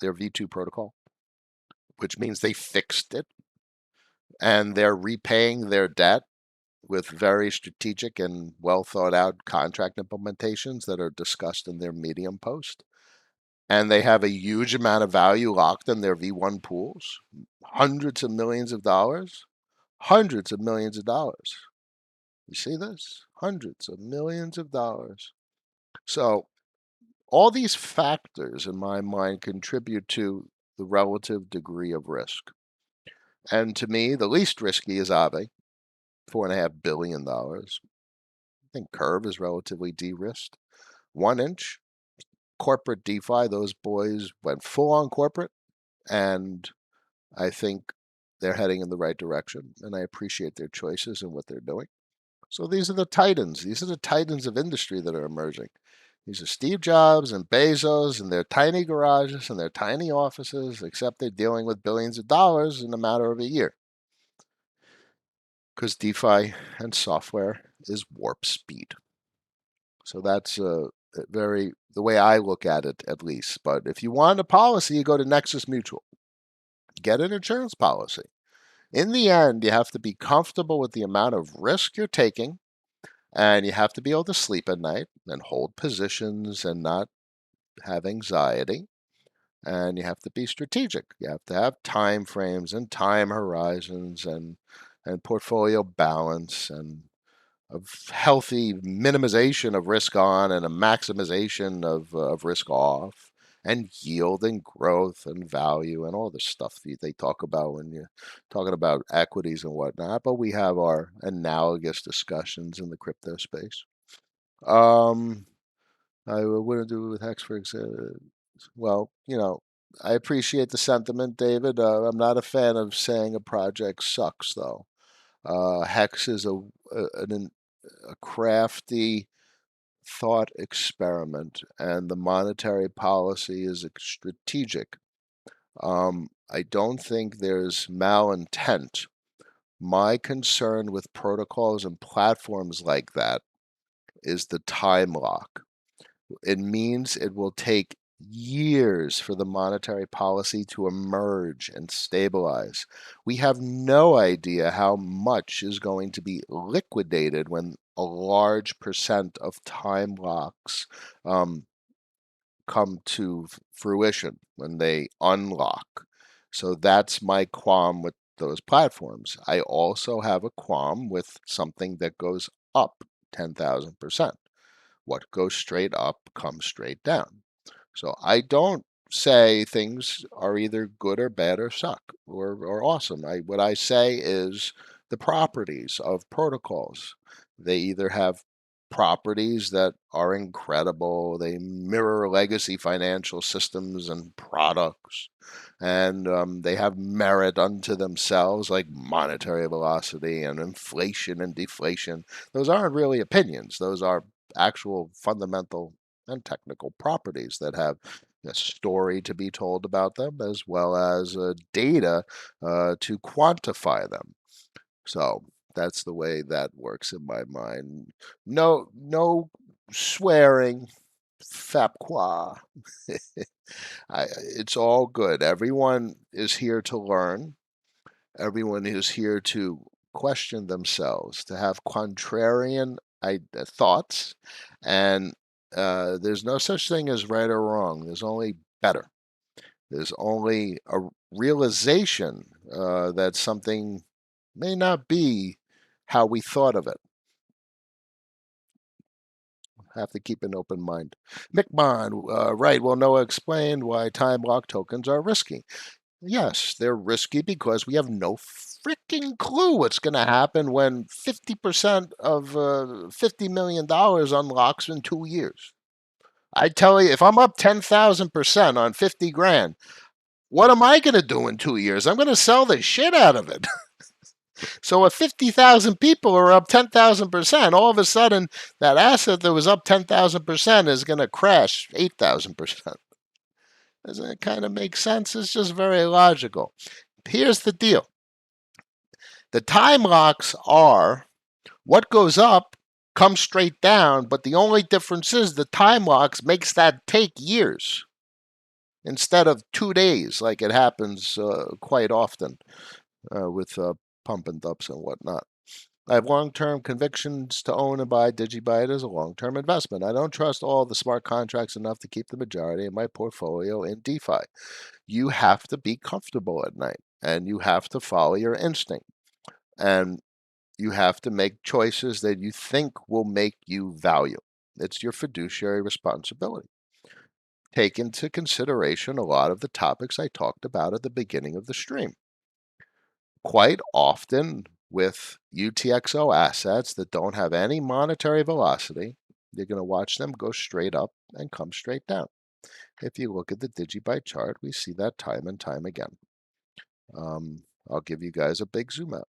their V2 protocol, which means they fixed it and they're repaying their debt with very strategic and well thought out contract implementations that are discussed in their Medium post. And they have a huge amount of value locked in their V1 pools, hundreds of millions of dollars, hundreds of millions of dollars. You see this? Hundreds of millions of dollars. So all these factors, in my mind, contribute to the relative degree of risk. And to me, the least risky is Aave, $4.5 billion. I think Curve is relatively de-risked. 1inch, corporate DeFi, those boys went full on corporate, and I think they're heading in the right direction, and I appreciate their choices and what they're doing. So these are the titans. These are the titans of industry that are emerging. These are Steve Jobs and Bezos and their tiny garages and their tiny offices, except they're dealing with billions of dollars in a matter of a year. Because DeFi and software is warp speed. So that's very, the way I look at it, at least. But if you want a policy, you go to Nexus Mutual. Get an insurance policy. In the end, you have to be comfortable with the amount of risk you're taking, and you have to be able to sleep at night and hold positions and not have anxiety. And you have to be strategic. You have to have time frames and time horizons and portfolio balance and a healthy minimization of risk on and a maximization of risk off, and yield and growth and value and all the stuff that they talk about when you're talking about equities and whatnot. But we have our analogous discussions in the crypto space. Um, I wouldn't do it with Hex, for example. Well, I appreciate the sentiment, David. I'm not a fan of saying a project sucks, though. Hex is a crafty thought experiment, and the monetary policy is strategic. I don't think there's malintent. My concern with protocols and platforms like that is the time lock. It means it will take years for the monetary policy to emerge and stabilize. We have no idea how much is going to be liquidated when a large percent of time locks come to fruition, when they unlock. So that's my qualm with those platforms. I also have a qualm with something that goes up 10,000%. What goes straight up comes straight down. So I don't say things are either good or bad or suck or awesome. What I say is the properties of protocols. They either have properties that are incredible. They mirror legacy financial systems and products, and they have merit unto themselves, like monetary velocity and inflation and deflation. Those aren't really opinions, those are actual fundamental and technical properties that have a story to be told about them, as well as data to quantify them. So that's the way that works in my mind. No swearing, fap qua. It's all good. Everyone is here to learn. Everyone is here to question themselves, to have contrarian thoughts, and there's no such thing as right or wrong. There's only better. There's only a realization that something may not be how we thought of it. Have to keep an open mind. Mick Bond, right. Well, Noah explained why time lock tokens are risky. Yes, they're risky because we have no freaking clue what's going to happen when 50% of $50 million unlocks in 2 years. I tell you, if I'm up 10,000% on 50 grand, what am I going to do in 2 years? I'm going to sell the shit out of it. So if 50,000 people are up 10,000%, all of a sudden that asset that was up 10,000% is going to crash 8,000%. Doesn't it kind of make sense? It's just very logical. Here's the deal. The time locks are what goes up comes straight down, but the only difference is the time locks makes that take years instead of 2 days, like it happens quite often with pump and dumps and whatnot. I have long-term convictions to own and buy DigiByte as a long-term investment. I don't trust all the smart contracts enough to keep the majority of my portfolio in DeFi. You have to be comfortable at night, and you have to follow your instinct, and you have to make choices that you think will make you value. It's your fiduciary responsibility. Take into consideration a lot of the topics I talked about at the beginning of the stream. Quite often with UTXO assets that don't have any monetary velocity, you're going to watch them go straight up and come straight down. If you look at the DigiByte chart, we see that time and time again. I'll give you guys a big zoom out.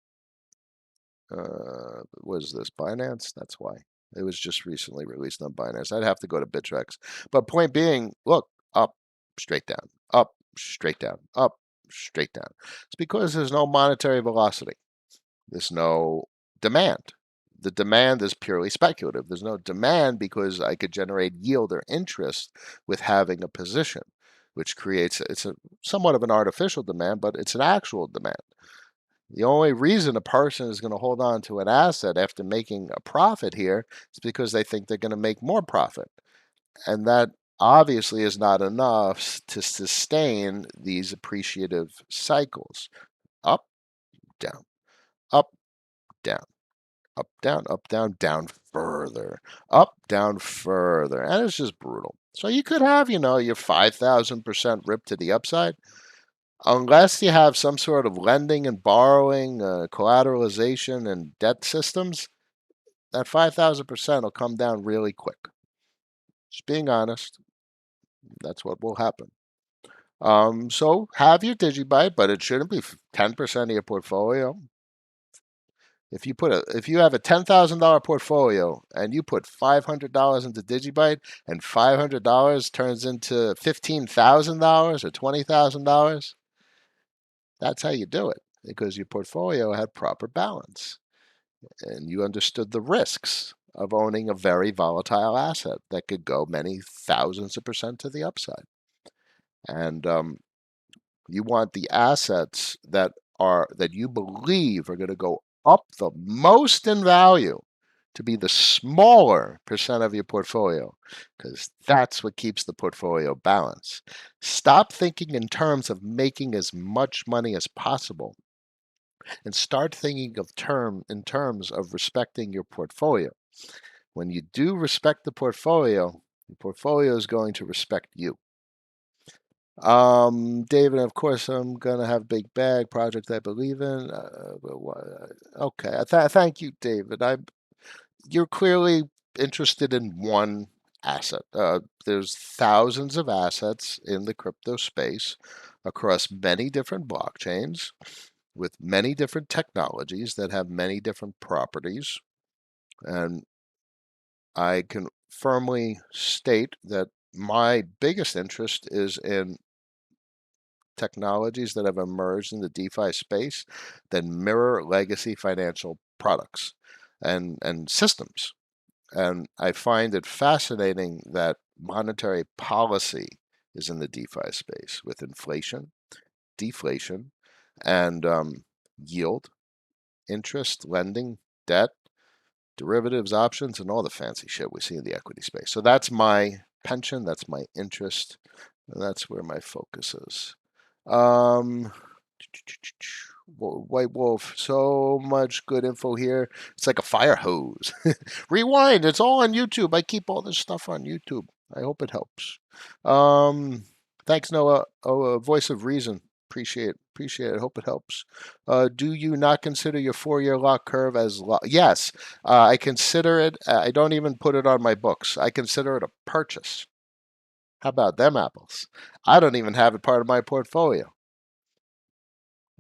What is this, Binance? That's why. It was just recently released on Binance. I'd have to go to Bittrex. But point being, look, up, straight down, up, straight down, up, straight down. It's because there's no monetary velocity. There's no demand. The demand is purely speculative. There's no demand because I could generate yield or interest with having a position, which creates, it's a somewhat of an artificial demand, but it's an actual demand. The only reason a person is going to hold on to an asset after making a profit here is because they think they're going to make more profit. And that obviously is not enough to sustain these appreciative cycles. Up, down, up, down, up, down, down further, up, down further. And it's just brutal. So you could have, your 5,000% rip to the upside. Unless you have some sort of lending and borrowing, collateralization and debt systems, that 5,000% will come down really quick. Just being honest, that's what will happen. So have your DigiByte, but it shouldn't be 10% of your portfolio. If you have a $10,000 portfolio and you put $500 into DigiByte and $500 turns into $15,000 or $20,000, that's how you do it, because your portfolio had proper balance and you understood the risks of owning a very volatile asset that could go many thousands of percent to the upside. And you want the assets that you believe are going to go up the most in value to be the smaller percent of your portfolio, because that's what keeps the portfolio balanced. Stop thinking in terms of making as much money as possible and start thinking in terms of respecting your portfolio. When you do respect the portfolio is going to respect you. David, of course, I'm gonna have big bag project I believe in. Okay, thank you, David. You're clearly interested in one asset. There's thousands of assets in the crypto space across many different blockchains with many different technologies that have many different properties. And I can firmly state that my biggest interest is in technologies that have emerged in the DeFi space that mirror legacy financial products and systems. And I find it fascinating that monetary policy is in the DeFi space with inflation, deflation, and yield, interest, lending, debt, derivatives, options, and all the fancy shit we see in the equity space. So that's my penchant, that's my interest, and that's where my focus is. Um, White Wolf, so much good info here. It's like a fire hose. Rewind, it's all on YouTube. I keep all this stuff on YouTube. I hope it helps. Um, Thanks, Noah. Oh, voice of reason. Appreciate it. Hope it helps. Do you not consider your 4-year lock curve as Yes, I consider it. I don't even put it on my books. I consider it a purchase. How about them apples? I don't even have it part of my portfolio.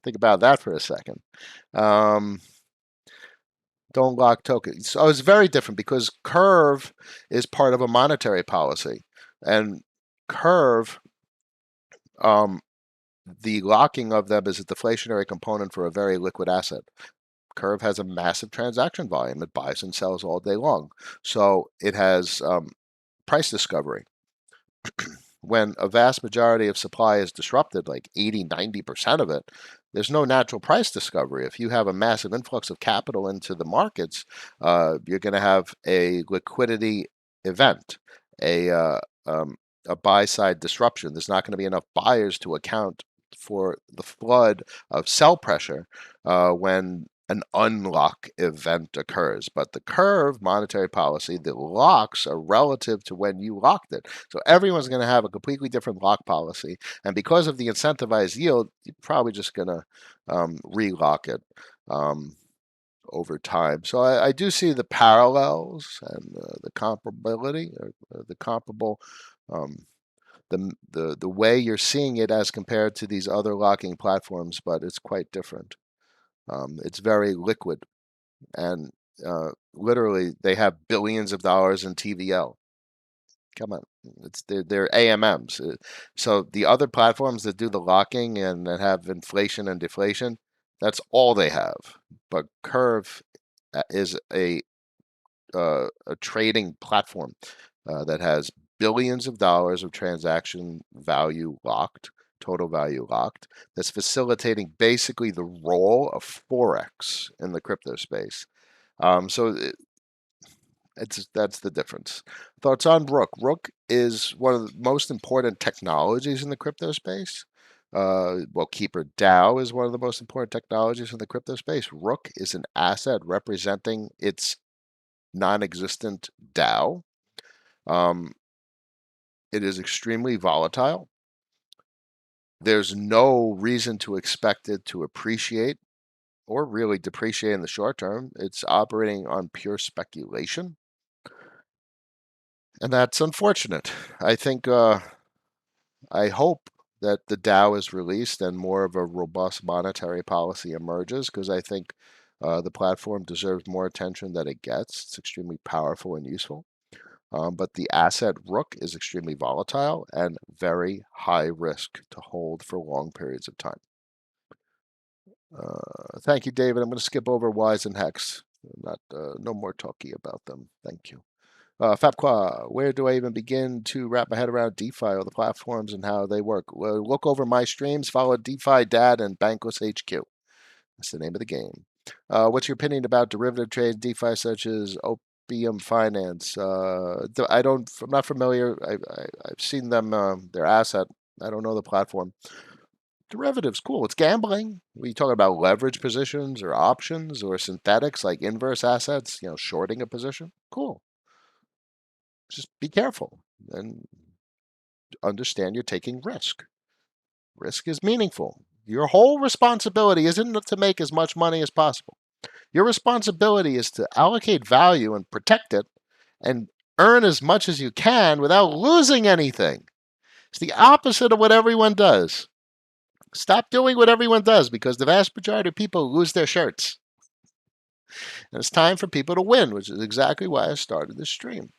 Think about that for a second. Um, don't lock tokens. So it's very different because Curve is part of a monetary policy, and Curve, um, the locking of them is a deflationary component for a very liquid asset. Curve has a massive transaction volume. It buys and sells all day long, so it has price discovery. When a vast majority of supply is disrupted, like 80–90% of it, there's no natural price discovery. If you have a massive influx of capital into the markets, you're going to have a liquidity event, a, uh, um, a buy side disruption. There's not going to be enough buyers to account for the flood of sell pressure when an unlock event occurs. But the curve monetary policy, the locks are relative to when you locked it. So everyone's going to have a completely different lock policy. And because of the incentivized yield, you're probably just going to relock it over time. So I do see the parallels and the comparability, or the comparable. Um, the way you're seeing it as compared to these other locking platforms, but it's quite different. It's very liquid, and literally they have billions of dollars in TVL. Come on, they're AMMs. So the other platforms that do the locking and that have inflation and deflation, that's all they have. But Curve is a trading platform that has billions of dollars of transaction value locked, total value locked, that's facilitating basically the role of Forex in the crypto space. So that's the difference. Thoughts on Rook? Rook is one of the most important technologies in the crypto space. Well, Keeper DAO is one of the most important technologies in the crypto space. Rook is an asset representing its non-existent DAO. It is extremely volatile. There's no reason to expect it to appreciate or really depreciate in the short term. It's operating on pure speculation. And that's unfortunate. I think, I hope that the DAO is released and more of a robust monetary policy emerges, because I think the platform deserves more attention than it gets. It's extremely powerful and useful. But the asset Rook is extremely volatile and very high risk to hold for long periods of time. Thank you, David. I'm going to skip over Wise and Hex. Not, no more talking about them. Thank you. Fapqua, where do I even begin to wrap my head around DeFi or the platforms and how they work? Well, look over my streams, follow DeFi Dad and Bankless HQ. That's the name of the game. What's your opinion about derivative trades, DeFi such as Opium Finance? I'm not familiar. I've seen them, their asset. I don't know the platform. Derivatives, cool. It's gambling. Are you talking about leverage positions or options or synthetics like inverse assets? Shorting a position. Cool. Just be careful and understand you're taking risk. Risk is meaningful. Your whole responsibility isn't to make as much money as possible. Your responsibility is to allocate value and protect it and earn as much as you can without losing anything. It's the opposite of what everyone does. Stop doing what everyone does because the vast majority of people lose their shirts. And it's time for people to win, which is exactly why I started this stream.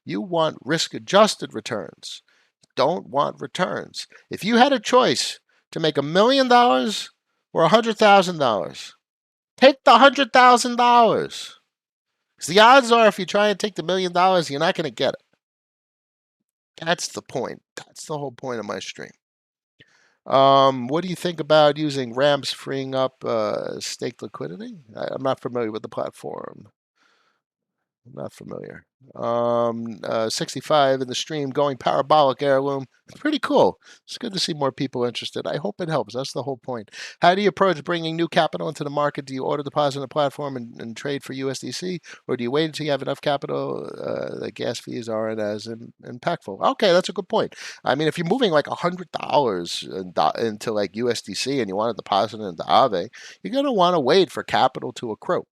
You want risk adjusted returns. Don't want returns. If you had a choice to make $1,000,000 or $100,000, take the $100,000. Because the odds are, if you try and take the $1,000,000, you're not going to get it. That's the point. That's the whole point of my stream. What do you think about using ramps freeing up stake liquidity? I'm not familiar with the platform. Not familiar. 65 in the stream going parabolic heirloom. Pretty cool. It's good to see more people interested. I hope it helps. That's the whole point. How do you approach bringing new capital into the market? Do you auto deposit on the platform and trade for USDC? Or do you wait until you have enough capital that gas fees aren't as impactful? Okay, that's a good point. I mean, if you're moving like $100 into like USDC and you want to deposit it into Aave, you're going to want to wait for capital to accrue.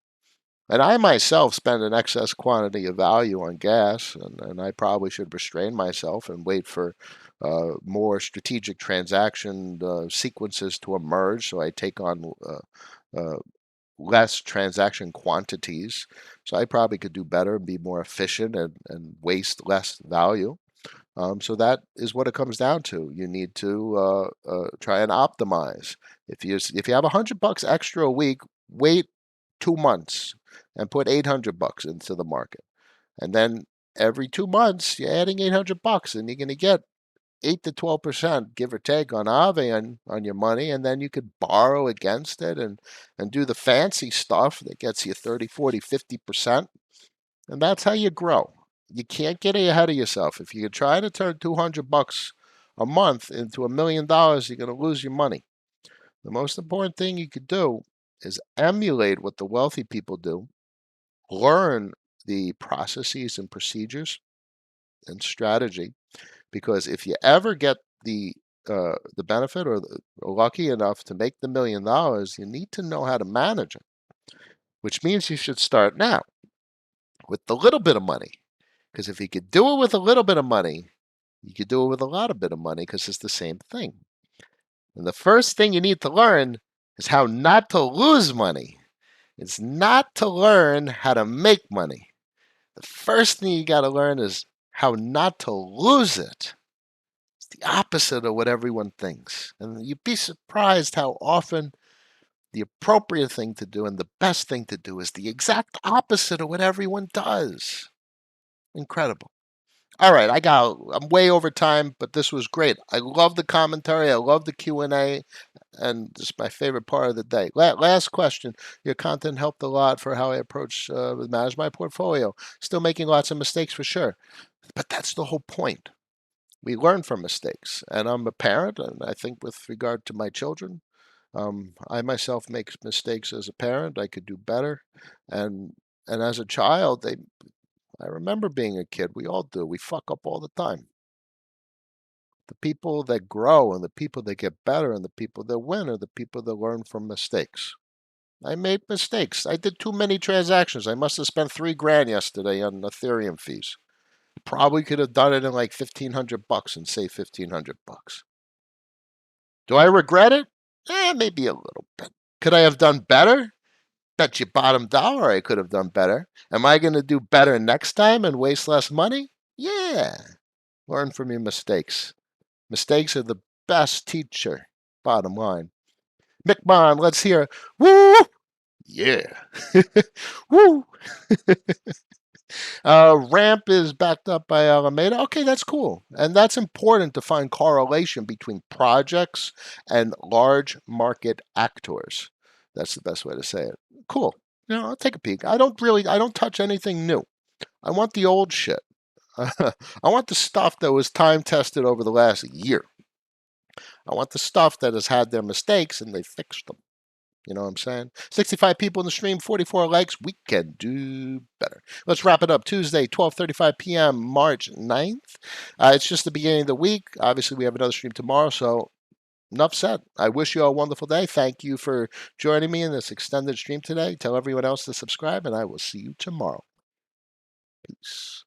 And I myself spend an excess quantity of value on gas, and I probably should restrain myself and wait for more strategic transaction sequences to emerge so I take on uh, less transaction quantities. So I probably could do better and be more efficient and waste less value. So that is what it comes down to. You need to try and optimize. If you have $100 extra a week, wait 2 months and put $800 into the market, and then every 2 months you're adding $800, and you're going to get 8 to 12%, give or take, on Aave on your money, and then you could borrow against it and do the fancy stuff that gets you 30, 40, 50%, and that's how you grow. You can't get ahead of yourself. If you try to turn $200 a month into $1,000,000, you're going to lose your money. The most important thing you could do is emulate what the wealthy people do, learn the processes and procedures and strategy, because if you ever get the benefit or lucky enough to make the $1,000,000, you need to know how to manage it, which means you should start now with the little bit of money. Because if you could do it with a little bit of money, you could do it with a lot of bit of money because it's the same thing. And the first thing you need to learn is how not to lose money. It's not to learn how to make money. The first thing you got to learn is how not to lose it. It's the opposite of what everyone thinks. And you'd be surprised how often the appropriate thing to do and the best thing to do is the exact opposite of what everyone does. Incredible. All right, I'm way over time, but this was great. I love the commentary. I love the Q&A, and this is my favorite part of the day. Last question. Your content helped a lot for how I approach manage my portfolio. Still making lots of mistakes for sure, but that's the whole point. We learn from mistakes, and I'm a parent, and I think with regard to my children, I myself make mistakes as a parent. I could do better, and as a child, I remember being a kid. We all do. We fuck up all the time. The people that grow and the people that get better and the people that win are the people that learn from mistakes. I made mistakes. I did too many transactions. I must have spent $3 grand yesterday on Ethereum fees. Probably could have done it in like $1,500 and saved $1,500. Do I regret it? Maybe a little bit. Could I have done better? Bet you bottom dollar I could have done better. Am I going to do better next time and waste less money? Yeah. Learn from your mistakes. Mistakes are the best teacher. Bottom line. Mick Bond, let's hear. Woo! Yeah. Woo! Ramp is backed up by Alameda. Okay, that's cool. And that's important to find correlation between projects and large market actors. That's the best way to say it. Cool. I'll take a peek. I don't touch anything new. I want the old shit. I want the stuff that was time tested over the last year. I want the stuff that has had their mistakes and they fixed them. You know what I'm saying? 65 people in the stream, 44 likes. We can do better. Let's wrap it up. Tuesday, 12:35 p.m., March 9th. It's just the beginning of the week. Obviously, we have another stream tomorrow, so enough said. I wish you all a wonderful day. Thank you for joining me in this extended stream today. Tell everyone else to subscribe, and I will see you tomorrow. Peace.